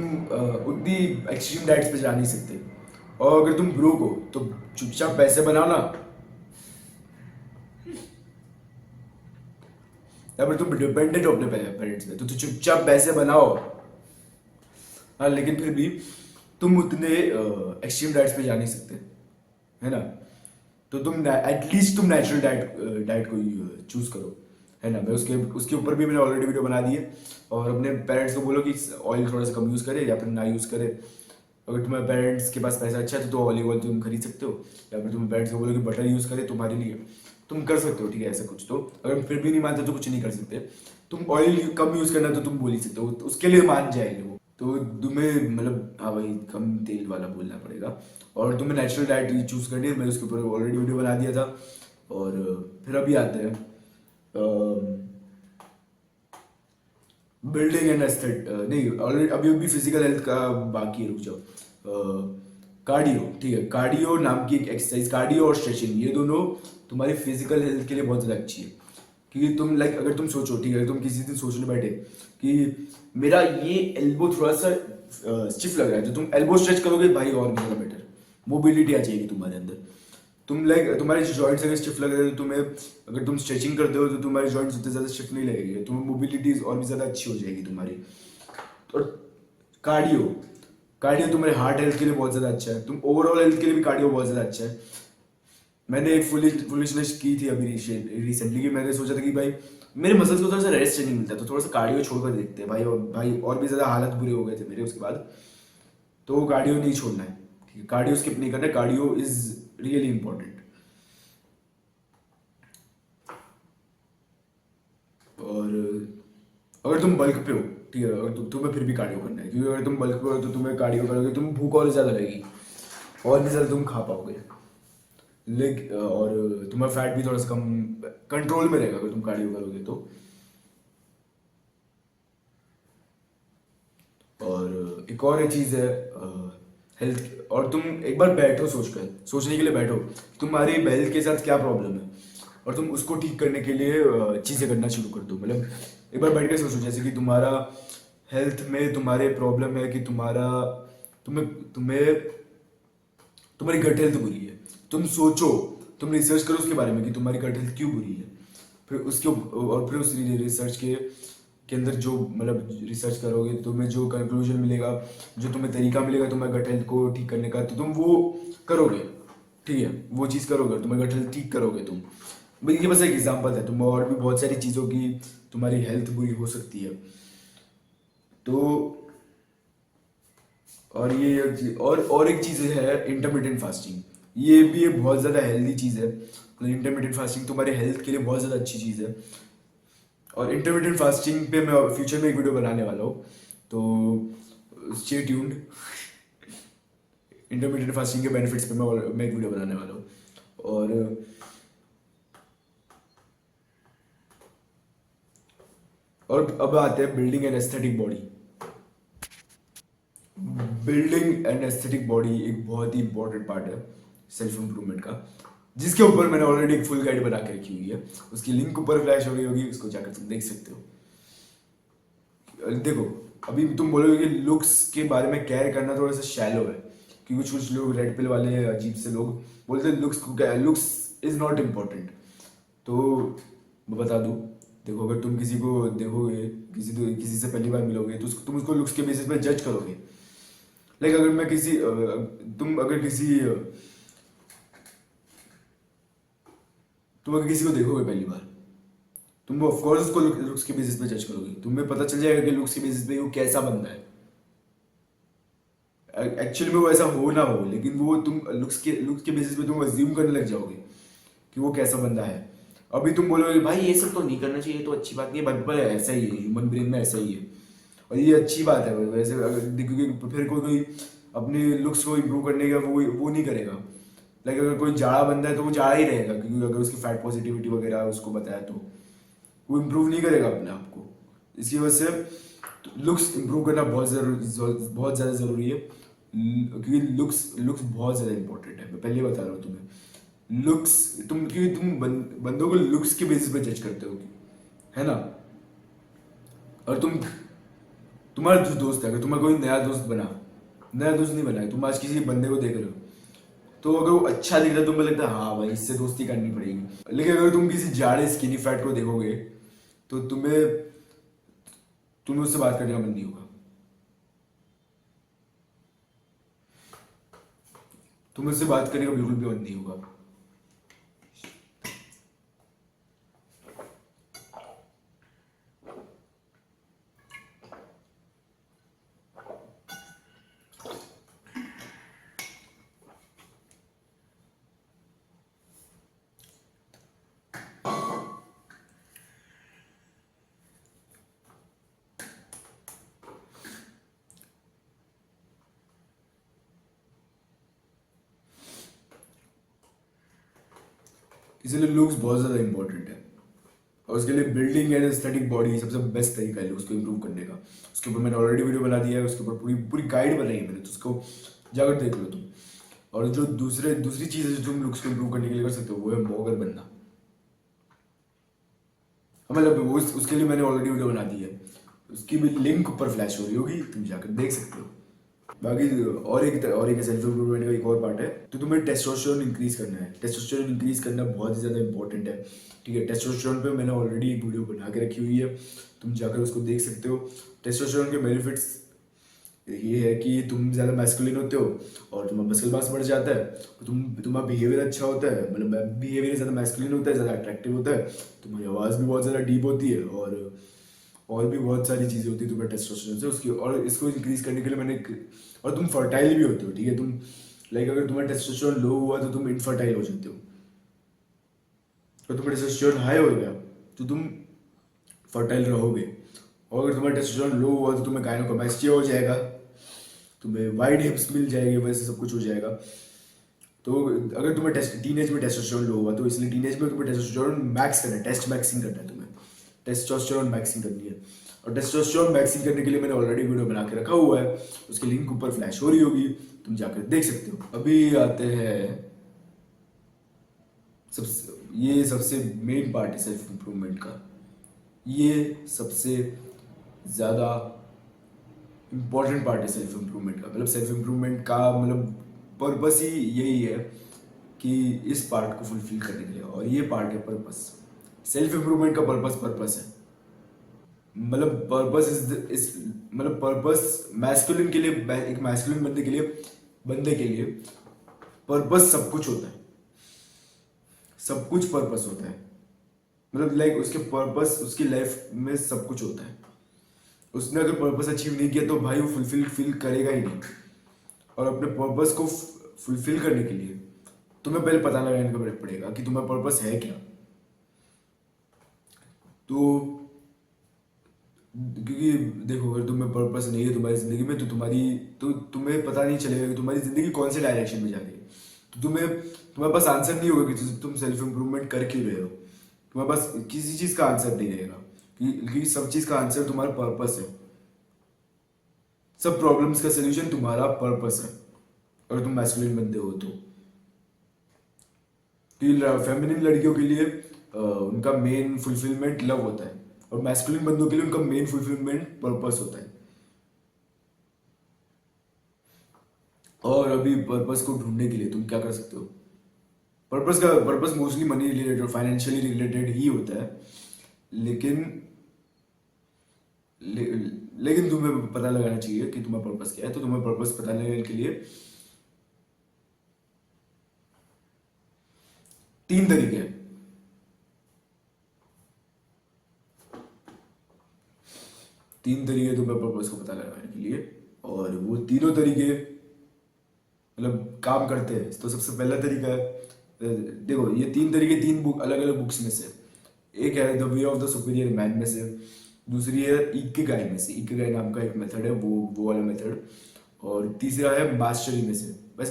उतनी एक्सट्रीम डाइट्स पे जा नहीं सकते। और अगर तुम ब्रोक हो तो चुपचाप पैसे बनाओ ना, या फिर तुम डिपेंडेंट हो अपने पेरेंट्स पे, तो चुपचाप पैसे बनाओ। हाँ लेकिन फिर भी तुम उतने एक्सट्रीम डाइट्स पे जा नहीं सकते, है ना। तो तुम एटलीस्ट तुम नेचुरल डाइट को चूज करो, है ना। मैं उसके उसके ऊपर भी मैंने ऑलरेडी वीडियो बना दी है। और अपने पेरेंट्स को बोलो कि ऑयल थोड़ा सा कम यूज़ करे, या फिर ना यूज़ करे। अगर तुम्हारे पेरेंट्स के पास पैसा अच्छा है तो ऑलिव ऑयल तुम खरीद सकते हो, या फिर तुम पेरेंट्स को बोलो कि बटर यूज़ करे तुम्हारे लिए, तुम कर सकते हो, ठीक है। ऐसा कुछ तो अगर फिर भी नहीं मानते तो कुछ नहीं कर सकते। तुम ऑयल कम यूज़ करना तो तुम बोल ही सकते हो, तो उसके लिए मान जाएंगे वो। तो तुम्हें मतलब हाँ भाई कम तेल वाला बोलना पड़ेगा। और तुम्हें नेचुरल डाइट चूज करनी है, मैंने उसके ऊपर ऑलरेडी वीडियो बना दिया था। और फिर अभी आते हैं बिल्डिंग एंड एस्थेट, नहीं ऑलरेडी अभी अभी फिजिकल हेल्थ का बाकी है, रुक जाओ। कार्डियो, ठीक है। कार्डियो नाम की एक एक्सरसाइज, कार्डियो और स्ट्रेचिंग, ये दोनों तुम्हारी फिजिकल हेल्थ के लिए बहुत ज़्यादा अच्छी है। क्योंकि तुम लाइक अगर तुम सोचो, ठीक है, तुम किसी दिन सोचने बैठे कि मेरा ये एल्बो थोड़ा सा स्टिफ लग रहा है, तो तुम एल्बो स्ट्रेच करोगे भाई, और भी ज़्यादा बेटर मोबिलिटी आ जाएगी तुम्हारे अंदर। तुम लाइक तुम्हारे जॉइंट्स अगर स्टिफ लग रहे हैं तो तुम्हें, अगर तुम स्ट्रेचिंग करते हो तो तुम्हारे जॉइंट्स उतने ज़्यादा स्टिफ नहीं लगेंगे, तुम्हें मोबिलिटी और भी ज़्यादा अच्छी हो जाएगी तुम्हारी। और कार्डियो, कार्डियो तुम्हारे हार्ट हेल्थ के लिए बहुत ज़्यादा अच्छा है, तुम ओवरऑल हेल्थ के लिए भी कार्डियो बहुत ज़्यादा अच्छा है। मैंने एक फुलिशनेस की थी अभी रिसेंटली, कि मैंने सोचा था कि भाई मेरे मसल्स को थोड़ा सा रेस्ट नहीं मिलता, तो थोड़ा सा कार्डियो छोड़कर देखते हैं भाई। और भी ज़्यादा हालत बुरे हो गए थे मेरे उसके बाद। तो कार्डियो नहीं छोड़ना है, ठीक है। कार्डियो स्किप नहीं करना है, कार्डियो इज रियली इंपॉर्टेंट। और अगर तुम बल्क पे हो, ठीक है, अगर तुम्हें फिर भी कार्डियो करना है, क्योंकि अगर तुम बल्क पे हो तो तुम्हें कार्डियो करोगे, तुम भूख और ज़्यादा लगेगी और भी ज़्यादा तुम खा पाओगे। और तुम्हारा फैट भी थोड़ा सा कम कंट्रोल में रहेगा अगर तुम कार्डियो करोगे तो। और एक और चीज़ है हेल्थ, और तुम एक बार बैठो सोचने के लिए बैठो तुम्हारी हेल्थ के साथ क्या प्रॉब्लम है, और तुम उसको ठीक करने के लिए चीज़ें करना शुरू कर दो। मतलब एक बार बैठ के सोचो, जैसे कि तुम्हारा हेल्थ में तुम्हारे प्रॉब्लम है कि तुम्हारा तुम्हें तुम्हें तुम्हारी गट हेल्थ बुरी है। तुम सोचो, तुम रिसर्च करो उसके बारे में कि तुम्हारी गट हेल्थ क्यों बुरी है। फिर उसके और फिर उस रिसर्च के अंदर जो मतलब रिसर्च करोगे, तुम्हें जो कंक्लूजन मिलेगा, जो तुम्हें तरीका मिलेगा तुम्हारे गट हेल्थ को ठीक करने का, तो तुम वो करोगे। ठीक है, वो चीज़ करोगे, तुम्हारी गट हेल्थ ठीक करोगे तुम। भाई ये बस एक एग्जांपल है, तुम और भी बहुत सारी चीज़ों की तुम्हारी हेल्थ बुरी हो सकती है। तो और और एक चीज़ है इंटरमीडियंट फास्टिंग। ये भी एक बहुत ज़्यादा हेल्दी चीज़ है। इंटरमीडियंट फास्टिंग तुम्हारे हेल्थ के लिए बहुत ज़्यादा अच्छी चीज़ है। और इंटरमीडियंट फास्टिंग पे मैं फ्यूचर में एक वीडियो बनाने वाला हूँ, तो स्टे ट्यून्ड। इंटरमीडियंट फास्टिंग के बेनिफिट्स पे मैं एक वीडियो बनाने वाला हूँ। और अब आते हैं building an aesthetic body. Building and aesthetic body एक बहुत ही इंपॉर्टेंट पार्ट है सेल्फ इंप्रूवमेंट का, जिसके ऊपर मैंने ऑलरेडी एक फुल गाइड बना के रखी हुई है। उसकी लिंक ऊपर फ्लैश हो रही होगी, उसको जाकर तुम देख सकते हो। देखो, अभी तुम बोलोगे कि लुक्स के बारे में केयर करना थोड़ा सा शैलो है, क्योंकि कुछ लोग रेड पिल वाले अजीब से लोग बोलते हैं लुक्स इज नॉट इम्पोर्टेंट। तो मैं बता दूं, देखो, अगर तुम किसी को देखोगे, किसी से पहली बार मिलोगे, तो तुम उसको लुक्स के बेसिस पे जज करोगे। लाइक अगर मैं किसी तुम अगर किसी तुम अगर किसी को देखोगे पहली बार, तुम ऑफ कोर्स उसको लुक्स के बेसिस पे जज करोगे। तुम्हें पता चल जाएगा कि लुक्स के बेसिस पे वो कैसा बंदा है। एक्चुअली में वो ऐसा हो ना हो, लेकिन वो तुम लुक्स के बेसिस पे तुम अज्यूम करने लग जाओगे कि वो कैसा बंदा है। अभी तुम बोलोगे भाई ये सब तो नहीं करना चाहिए, तो अच्छी बात नहीं है, बट ऐसा ही है, ह्यूमन ब्रेन में ऐसा ही है, और ये अच्छी बात है। वैसे अगर क्योंकि फिर कोई अपने लुक्स को इम्प्रूव करने का वो नहीं करेगा। लाइक अगर कोई जाड़ा बंदा है तो वो जाड़ा ही रहेगा, क्योंकि अगर उसकी फैट पॉजिटिविटी वगैरह उसको बताया तो वो इम्प्रूव नहीं करेगा अपने आप को। इसकी वजह से लुक्स इम्प्रूव करना बहुत ज़्यादा ज़रूरी है, क्योंकि लुक्स बहुत ज़्यादा इंपॉर्टेंट है। मैं पहले बता रहा हूँ तुम्हें, लुक्स क्योंकि तुम बंदों को लुक्स के बेसिस पे जज करते हो, है ना। और तुम्हारा जो दोस्त है, अगर तुम्हारा कोई नया दोस्त नहीं बना है, तुम आज किसी बंदे को देख रहे हो, तो अगर वो अच्छा दिख रहा है, तुम्हें लगता है हाँ भाई इससे दोस्ती करनी पड़ेगी। लेकिन अगर तुम किसी जाड़े स्किनी फैट को देखोगे, तो तुम्हें उससे बात करने का मन नहीं होगा। तुम्हें उससे बात करने का बिल्कुल भी मन नहीं होगा। इसीलिए लुक्स बहुत ज़्यादा इंपॉर्टेंट है, और उसके लिए बिल्डिंग एंड एस्थेटिक बॉडी सबसे बेस्ट तरीका है लुक्स को इम्प्रूव करने का। उसके ऊपर मैंने ऑलरेडी वीडियो बना दिया है, उसके ऊपर पूरी पूरी गाइड बनाई है मैंने, तो उसको जाकर देख लो तुम। और जो दूसरी चीज़ है जो तुम लुक्स को इम्प्रूव करने के लिए कर सकते हो, वो है मॉगर बनना। मतलब वो उसके लिए मैंने ऑलरेडी वीडियो बना दी है, उसकी भी लिंक ऊपर फ्लैश हो रही होगी, तुम जाकर देख सकते हो। बाकी और एक सेल्फ इम्प्रूवमेंट का एक और पार्ट है, तो तुम्हें टेस्टोस्टेरोन इंक्रीज करना है। टेस्टोस्टेरोन इंक्रीज करना बहुत ही ज़्यादा इंपॉर्टेंट है, ठीक है। टेस्टोस्टेरोन पे मैंने ऑलरेडी एक वीडियो बना के रखी हुई है, तुम जाकर उसको देख सकते हो। टेस्टोस्टेरोन के बेनिफिट्स ये है कि तुम ज़्यादा मैस्कुलिन होते हो और तुम्हारा मसल मास बढ़ जाता है, और तुम्हारा बिहेवियर अच्छा होता है, मतलब बिहेवियर ज़्यादा मैस्कुलिन होता है, ज़्यादा अट्रैक्टिव होता है, तुम्हारी आवाज़ भी बहुत ज़्यादा डीप होती है, और भी बहुत सारी चीज़ें होती है तुम्हें टेस्टोस्टेरोन से उसकी। और इसको इंक्रीज करने के लिए और तुम फर्टाइल भी होते हो, ठीक है। लाइक अगर तुम्हारा टेस्टोस्टेरोन लो हुआ तो तुम इनफर्टाइल हो जाते हो, और तुम्हारा टेस्टोस्टेरोन हाई हो गया तो तुम फर्टाइल रहोगे। और अगर तुम्हारा टेस्टोस्टेरोन लो हुआ तो तुम्हें गायनोकोमैस्टिया हो जाएगा, तुम्हें वाइड हिप्स मिल जाएगी, वैसे सब कुछ हो जाएगा। तो अगर तुम्हें टीनेज में टेस्टोस्टेरोन लो हुआ तो इसलिए टीनेज में तुम्हें टेस्टोस्टेरोन मैक्स करना है, टेस्ट मैक्सिंग करना है, तुम्हें टेस्टोस्टेरोन मैक्सिंग करनी है। और टेस्टोस्टेरोन मैक्सिंग करने के लिए मैंने ऑलरेडी वीडियो बना के रखा हुआ है, उसकी लिंक ऊपर फ्लैश हो रही होगी, तुम जाकर देख सकते हो। अभी आते हैं ये सबसे मेन पार्ट है सेल्फ इम्प्रूवमेंट का, ये सबसे ज़्यादा इम्पॉर्टेंट पार्ट है सेल्फ इम्प्रूवमेंट का। मतलब सेल्फ इम्प्रूवमेंट का मतलब पर्पस ही यही है कि इस पार्ट को फुलफिल करने के लिए, और ये पार्ट है पर्पस। सेल्फ इम्प्रूवमेंट का पर्पस है, मतलब पर्पस इस मतलब पर्पस मैस्कुलिन के लिए, एक मैस्कुलिन बंदे के लिए पर्पस सब कुछ होता है, सब कुछ पर्पस होता है। मतलब लाइक उसके पर्पस, उसकी लाइफ में सब कुछ होता है। उसने अगर पर्पस अचीव नहीं किया तो भाई वो फील करेगा ही नहीं। और अपने पर्पस को फुलफिल करने के लिए तुम्हें पहले पता लगाने का पड़ेगा कि तुम्हारा पर्पस है क्या। तो क्योंकि देखो, अगर तुम्हें पर्पस नहीं है तुम्हारी ज़िंदगी में तो तुम्हें पता नहीं चलेगा कि तुम्हारी ज़िंदगी कौन से डायरेक्शन में जा रही है। तो तुम्हारे पास आंसर नहीं होगा कि तुम सेल्फ इम्प्रूवमेंट कर क्यों रहे हो। तुम्हारे पास किसी चीज़ का आंसर नहीं रहेगा, क्योंकि सब चीज़ का आंसर तुम्हारा पर्पस है। सब प्रॉब्लम्स का सोल्यूशन तुम्हारा पर्पस है, अगर तुम मैस्कुलिन बंदे हो तो। फेमिनिन लड़कियों के लिए उनका मेन फुलफिलमेंट लव होता है, और मैस्कुलिन बंदों के लिए उनका मेन फुलफिलमेंट पर्पस होता है। और अभी पर्पस को ढूंढने के लिए तुम क्या कर सकते हो? पर्पस मोस्टली मनी रिलेटेड और फाइनेंशियली रिलेटेड ही होता है, लेकिन लेकिन तुम्हें पता लगाना चाहिए कि तुम्हारा पर्पस क्या है। तो तुम्हें पर्पस पता लगाने के लिए तीन तरीके हैं। तीन तरीके तुम्हें पर्पस को पता लगाने के लिए, और वो तीनों तरीके मतलब काम करते हैं। तो सबसे पहला तरीका है, देखो ये तीन तरीके अलग अलग बुक्स में से, एक है the way of the superior man में से, दूसरी है इकिगाई में से, इकिगाई नाम का एक मेथड है, वो वाला मेथड, और तीसरा है मास्टरी में से।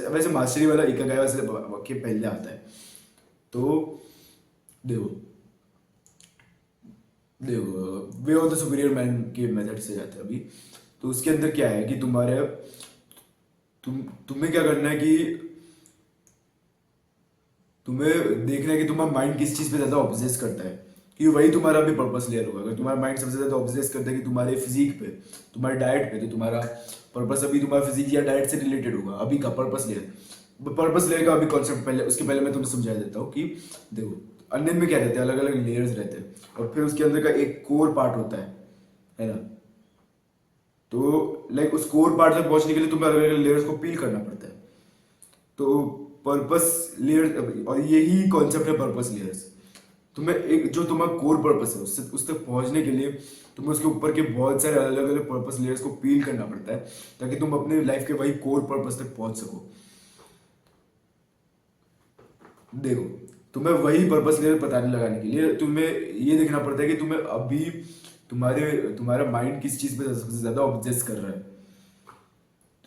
वैसे मास्टरी वाला इकिगाई वैसे के पहले आता है। तो देखो way of the superior man के मेथड से जाते हैं अभी। तो उसके अंदर क्या है कि तुम्हें क्या करना है कि तुम्हें देखना है कि तुम्हारा माइंड किस चीज़ पे ज़्यादा ऑब्सेस करता है, कि वही तुम्हारा भी पर्पस क्लियर होगा। अगर तुम्हारा माइंड सबसे ज़्यादा ऑब्सेस करता है कि तुम्हारे फिजिक पे, तुम्हारे डाइट पे, तो तुम्हारा पर्पस अभी तुम्हारा फिजिक या डाइट से रिलेटेड होगा। अभी का पर्पस लेयर का अभी कॉन्सेप्ट उसके पहले मैं तुम्हें समझा देता हूँ कि देखो अनियन में क्या रहते हैं, अलग अलग लेयर्स रहते हैं, और फिर उसके अंदर का एक कोर पार्ट होता है ना। तो लाइक उस कोर पार्ट तक पहुंचने के लिए तुम्हें अलग अलग लेयर्स को पील करना पड़ता है। तो पर्पस लेयर, और यही कॉन्सेप्ट है पर्पस लेयर्स। तुम्हें एक जो तुम्हारा कोर पर्पस है उस तक पहुंचने के लिए तुम्हें उसके ऊपर के बहुत सारे अलग अलग पर्पस लेयर्स को पील करना पड़ता है, ताकि तुम अपने लाइफ के वही कोर पर्पस तक पहुंच सको। देखो तुम्हें वही पर्पस लेयर पता लगाने के लिए तुम्हें ये देखना पड़ता है कि तुम्हें अभी तुम्हारा माइंड किस चीज़ पे सबसे ज़्यादा ऑब्सेस कर रहा है।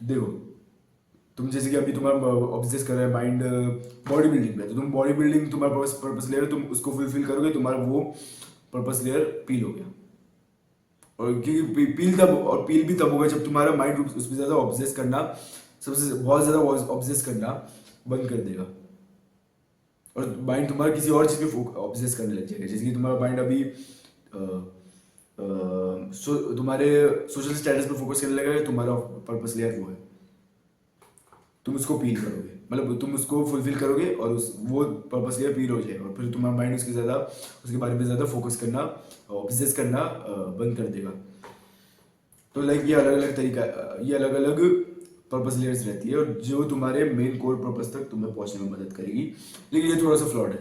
तो देखो तुम जैसे कि अभी तुम्हारा ऑब्सेस कर रहा है माइंड बॉडी बिल्डिंग पे, तो तुम बॉडी बिल्डिंग तुम्हारा पर्पस लेयर, तुम उसको फुलफिल करोगे, तुम्हारा वो पर्पस लेयर पील हो गया। और क्योंकि पील भी तब होगा जब तुम्हारा माइंड उस पर ज़्यादा ऑब्सेस करना, बहुत ज़्यादा ऑब्सेस करना बंद कर देगा, और माइंड तुम्हारा किसी और चीज़ पे ऑब्सेस करने लग जाएगा। जैसे कि तुम्हारा माइंड अभी तुम्हारे सोशल स्टेटस पे फोकस करने लगेगा, तुम्हारा पर्पस लेयर वो है, तुम उसको पील करोगे, मतलब तुम उसको फुलफिल करोगे और वो पर्पस लेयर पील हो जाएगा, और फिर तुम्हारा माइंड उसके बारे में ज़्यादा फोकस करना, ऑब्सेस करना बंद कर देगा। तो लाइक ये अलग अलग पर्पस लेयर्स रहती है, और जो तुम्हारे मेन कोर पर्पस तक तुम्हें पहुंचने में मदद करेगी। लेकिन ये थोड़ा सा फ्लॉड है,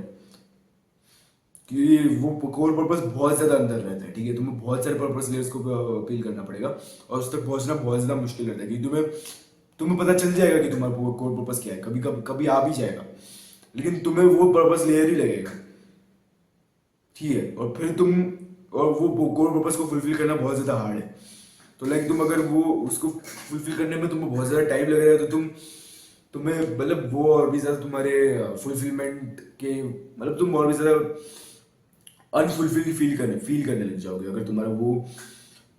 क्योंकि वो कोर पर्पस बहुत ज़्यादा अंदर रहता है, ठीक है। तुम्हें बहुत सारे पर्पस लेयर्स को अपील करना पड़ेगा, और उस तक पहुंचना बहुत ज़्यादा मुश्किल रहता है, क्योंकि तुम्हें पता चल जाएगा कि तुम्हारा कोर पर्पस क्या है, कभी आ भी जाएगा, लेकिन तुम्हें वो पर्पस लेयर ही लगेगा, ठीक है। और फिर और वो कोर पर्पस को फुलफिल करना बहुत ज़्यादा हार्ड है। तो लाइक तुम अगर वो उसको फुलफिल करने में तुम्हें बहुत ज़्यादा टाइम लग रहा है तो तुम्हें मतलब वो और भी ज़्यादा तुम्हारे फुलफिलमेंट के मतलब तुम और भी ज़्यादा अनफुलफिल्ड फील करने लग जाओगे अगर तुम्हारा वो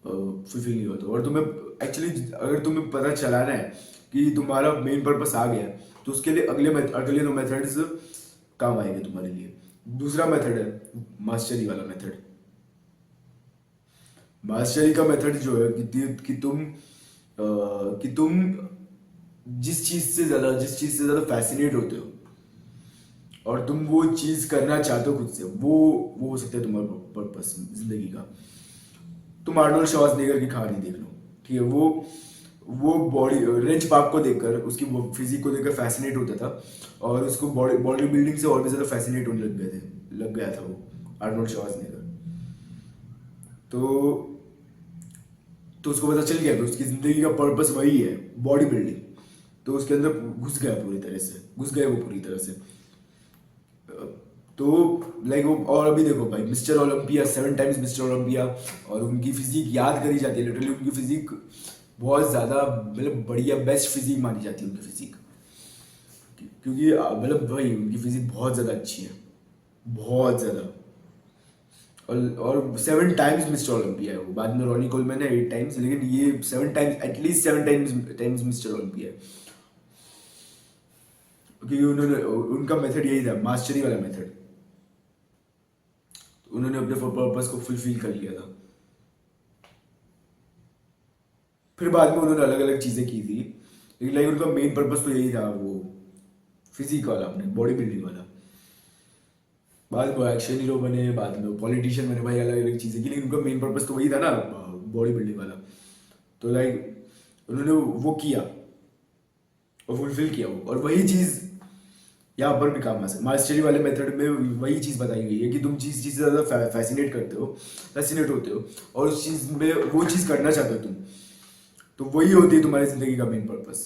फुलफिल नहीं होता। और तुम्हें एक्चुअली अगर तुम्हें पता चलाना है कि तुम्हारा मेन पर्पस आ गया है तो उसके लिए अगले दो मेथड्स काम आएंगे तुम्हारे लिए। दूसरा मेथड है मास्टरी वाला मेथड। मास्टरी का मेथड जो है कि तुम जिस चीज से ज्यादा फैसिनेट होते हो और तुम वो चीज करना चाहते हो खुद से, वो हो सकता है तुम्हारा पर्पस जिंदगी का। तुम आर्नोल्ड श्वार्ज़नेगर की कहानी देख लो, ठीक है। वो बॉडी रेंच पार्क को देखकर उसकी फिजिक को देखकर फैसिनेट होता था और उसको बॉडी बिल्डिंग से और भी ज्यादा फैसिनेट होने लग गया था वो आर्नोल्ड श्वार्ज़नेगर। तो तो उसको पता चल गया कि उसकी जिंदगी का पर्पस वही है, बॉडी बिल्डिंग। तो उसके अंदर घुस गए वो पूरी तरह से। तो लाइक वो, और अभी देखो भाई mister Olympia, 7 times mister Olympia, और उनकी फिजिक याद करी जाती है लिटरली। उनकी फिजिक बहुत ज़्यादा मतलब बढ़िया बेस्ट फिजिक मानी जाती है उनकी फिजिक, क्योंकि मतलब भाई उनकी फिजिक बहुत ज़्यादा अच्छी है, बहुत ज़्यादा। और 7 टाइम्स मिस्टर ओलंपिया है वो। बाद में रॉनी कोलमैन है 8 टाइम्स, लेकिन ये 7 times, at least 7 times mister Olympia है। क्योंकि उनका मेथड यही था, मास्टरी वाला मेथड। उन्होंने अपने पर्पस को फुलफिल कर लिया था। फिर बाद में उन्होंने अलग अलग चीज़ें की थी, लेकिन लाइक उनका मेन पर्पस तो यही था, वो फिजिक वाला, अपने बॉडी बिल्डिंग वाला। बाद में वो एक्शन हीरो बने, बाद में वो पॉलिटिशियन बने, भाई अलग अलग चीज़ें की, लेकिन उनका मेन पर्पस तो वही था ना, बॉडी बिल्डिंग वाला। तो लाइक उन्होंने वो किया और फुलफिल किया वो, और वही चीज़ यहाँ पर भी काम आ सकता है। मास्टरी वाले मेथड में वही चीज़ बताई गई है कि तुम जिस चीज़ से ज़्यादा फैसिनेट होते हो और उस चीज़ में वो चीज़ करना चाहते हो तुम, तो वही होती है तुम्हारी ज़िंदगी का मेन पर्पस।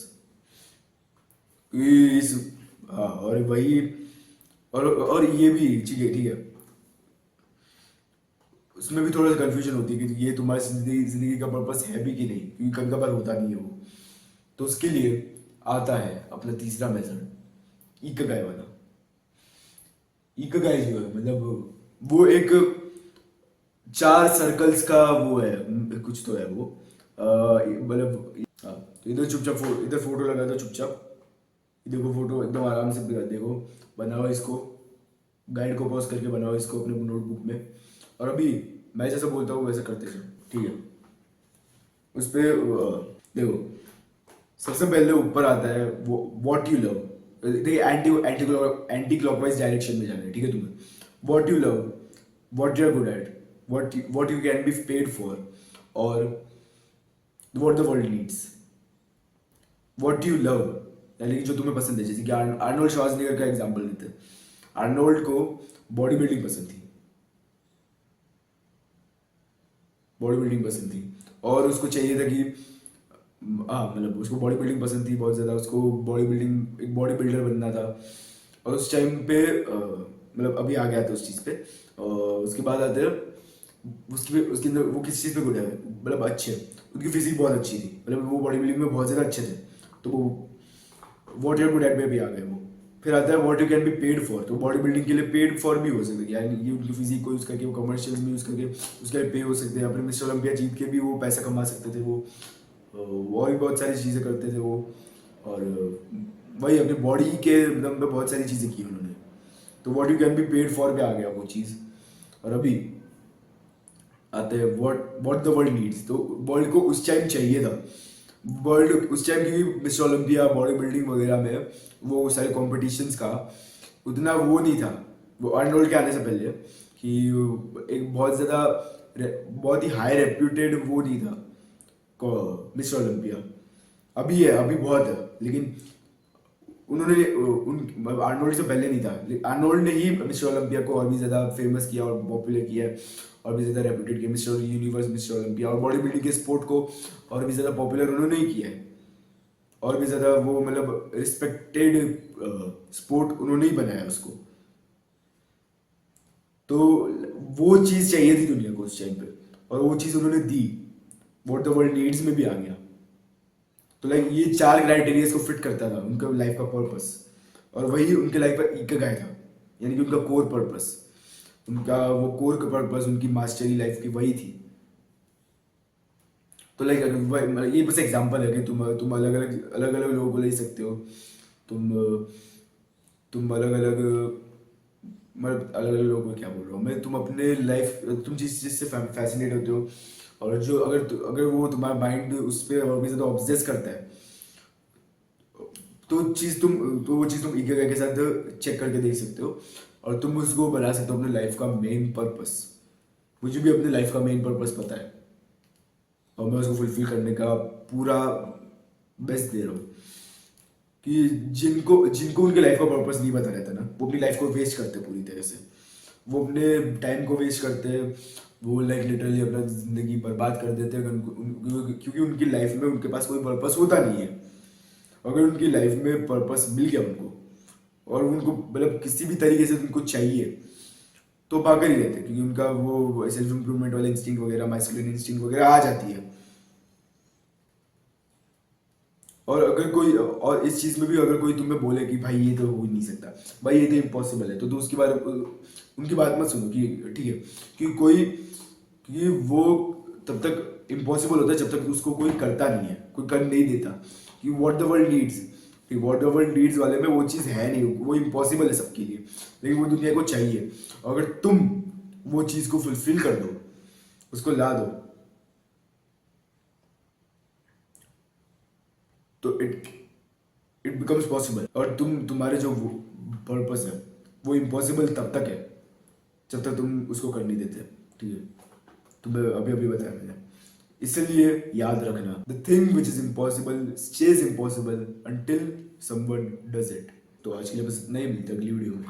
इस हाँ, और वही, और ये भी ठीक है, उसमें भी थोड़ा सा कन्फ्यूजन होती है कि ये तुम्हारी जिंदगी का पर्पस है भी कि नहीं, क्योंकि कभी कभार होता नहीं है वो। तो उसके लिए आता है अपना तीसरा मेथड, इकिगाई वाला। इकिगाई जो है मतलब वो एक 4 सर्कल्स का वो है, कुछ तो है वो, मतलब हाँ। तो इधर चुपचाप इधर फोटो लगा दो चुपचाप। ये देखो फोटो एकदम आराम से देखो, बनाओ इसको, गाइड को पॉज करके बनाओ इसको अपने नोटबुक में। और अभी मैं जैसा बोलता हूँ वैसे करते जाओ, ठीक है। उस पे देखो, सबसे पहले ऊपर आता है वो व्हाट यू लव। देखिए एंटी क्लॉकवाइज डायरेक्शन में जाना है, ठीक है तुम्हें। What you love, what you are good at, what you can be paid for, और what the world needs. What you love यानी कि जो तुम्हें पसंद है, जैसे कि आर्नोल्ड श्वार्ज़नेगर का एग्जांपल लेते हैं। आर्नोल्ड को बॉडी बिल्डिंग पसंद थी, और उसको चाहिए था कि हाँ मतलब उसको बॉडी बिल्डिंग पसंद थी बहुत ज़्यादा, उसको एक बॉडी बिल्डर बनना था। और उस टाइम पे मतलब अभी आ गया था उस चीज़ पे। और उसके बाद आते हैं उसके अंदर वो किस चीज़ पे गुड है, मतलब अच्छे, उनकी फिजिक बहुत अच्छी थी, मतलब वो बॉडी बिल्डिंग में बहुत ज़्यादा अच्छे थे। तो वो वॉट यूर गुड एट में भी आ गए वो। फिर आता है what you can be paid for, तो बॉडी बिल्डिंग के लिए पेड फॉर भी हो सकते हैं, यानी ये उनकी फिजिक को यूज़ करके वो कमर्शियल्स में यूज़ करके उसके लिए पे हो सकते हैं। अपने मिस्टर ओलंपिया जीत के भी वो पैसा कमा सकते थे वो, और भी बहुत सारी चीज़ें करते थे वो। और वही अपनी बॉडी के दम पे बहुत सारी चीज़ें की उन्होंने। तो what you can be paid for पे आ गया वो चीज़। और अभी आते हैं व्हाट द वर्ल्ड नीड्स। तो वर्ल्ड को उस टाइम चाहिए था, वर्ल्ड उस टाइम की मिस्टर ओलंपिया, बॉडी बिल्डिंग वगैरह में वो सारे कॉम्पिटिशन्स का उतना वो नहीं था, वो अर्नोल्ड के आने से पहले, कि एक बहुत ही हाई रेप्यूटेड वो नहीं था मिस्टर ओलंपिया। अभी है, अभी बहुत है, लेकिन आर्नोल्ड से पहले नहीं था। आर्नोल्ड ने ही मिस्टर ओलंपिया को और भी ज़्यादा फेमस किया और पॉपुलर किया है, और भी ज़्यादा रेप्यूटेड किया मिस्टर यूनिवर्स, मिस्टर ओलंपिया। और बॉडी बिल्डिंग के स्पोर्ट को और भी ज़्यादा पॉपुलर उन्होंने ही किया है, और भी ज़्यादा वो मतलब रिस्पेक्टेड स्पोर्ट उन्होंने ही बनाया उसको। तो वो चीज़ चाहिए थी दुनिया को उस टाइम पे, और वो चीज़ उन्होंने दी। व्हाट द वर्ल्ड नीड्स में भी आ गया। तो लाइक ये 4 क्राइटेरिया को फिट करता था उनका लाइफ का पर्पस, और वही उनके लाइफ का इकिगाई था, यानी कि उनका कोर पर्पस, उनका वो कोर का पर्पस, उनकी मास्टरी लाइफ की वही थी। तो लाइक अगर ये बस एग्जांपल है कि तुम अलग अलग लोगों को ले सकते हो। तुम तुम अलग अलग मतलब अलग अलग लोगों को क्या बोल रहा हूँ मैं, तुम अपने लाइफ, तुम जिस चीज़ से फैसिनेट होते हो, और जो अगर वो तुम्हारा माइंड उस पर और भी ज़्यादा ऑब्सेस करता है, तो वो चीज़ तुम इकिगाई के साथ चेक करके देख सकते हो, और तुम उसको बना सकते हो अपने लाइफ का मेन पर्पस। मुझे भी अपने लाइफ का मेन पर्पस पता है, और मैं उसको फुलफिल करने का पूरा बेस्ट दे रहा हूँ। कि जिनको जिनको उनके लाइफ का पर्पस नहीं पता रहता ना, वो अपनी लाइफ को वेस्ट करते हैं पूरी तरह से। वो अपने टाइम को वेस्ट करते हैं, वो लाइक लिटरली अपना ज़िंदगी बर्बाद कर देते हैं क्योंकि उनकी लाइफ में उनके पास कोई पर्पस होता नहीं है। अगर उनकी लाइफ में पर्पस मिल गया उनको, और उनको मतलब किसी भी तरीके से उनको चाहिए, तो भागर ही रहते, क्योंकि उनका वो सेल्फ इम्प्रूवमेंट वाला इंस्टिंक्ट वगैरह, मास्कुलिन इंस्टिंक्ट वगैरह आ जाती है। और अगर कोई, और इस चीज़ में भी अगर कोई तुम्हें बोले कि भाई ये तो हो ही नहीं सकता, भाई ये तो इम्पॉसिबल है, तो उसकी बात, उनकी बात मत सुनो कि ठीक है, कि वो तब तक इम्पॉसिबल होता है जब तक उसको कोई करता नहीं है, कोई कर नहीं देता। कि व्हाट द वर्ल्ड नीड्स, कि व्हाट द वर्ल्ड नीड्स वाले में वो चीज़ है नहीं, वो इम्पॉसिबल है सबके लिए, लेकिन वो दुनिया को चाहिए। अगर तुम वो चीज़ को फुलफिल कर दो, उसको ला दो, तो इट बिकम्स पॉसिबल। और तुम्हारे जो पर्पस है वो इम्पॉसिबल तब तक है जब तक तुम उसको कर नहीं देते। ठीक है, तुम्हें अभी अभी बताया मैंने। इसलिए याद रखना, the thing which is impossible stage impossible until someone does it. तो आज के लिए बस इतना ही, मिलते हैं अगली वीडियो में।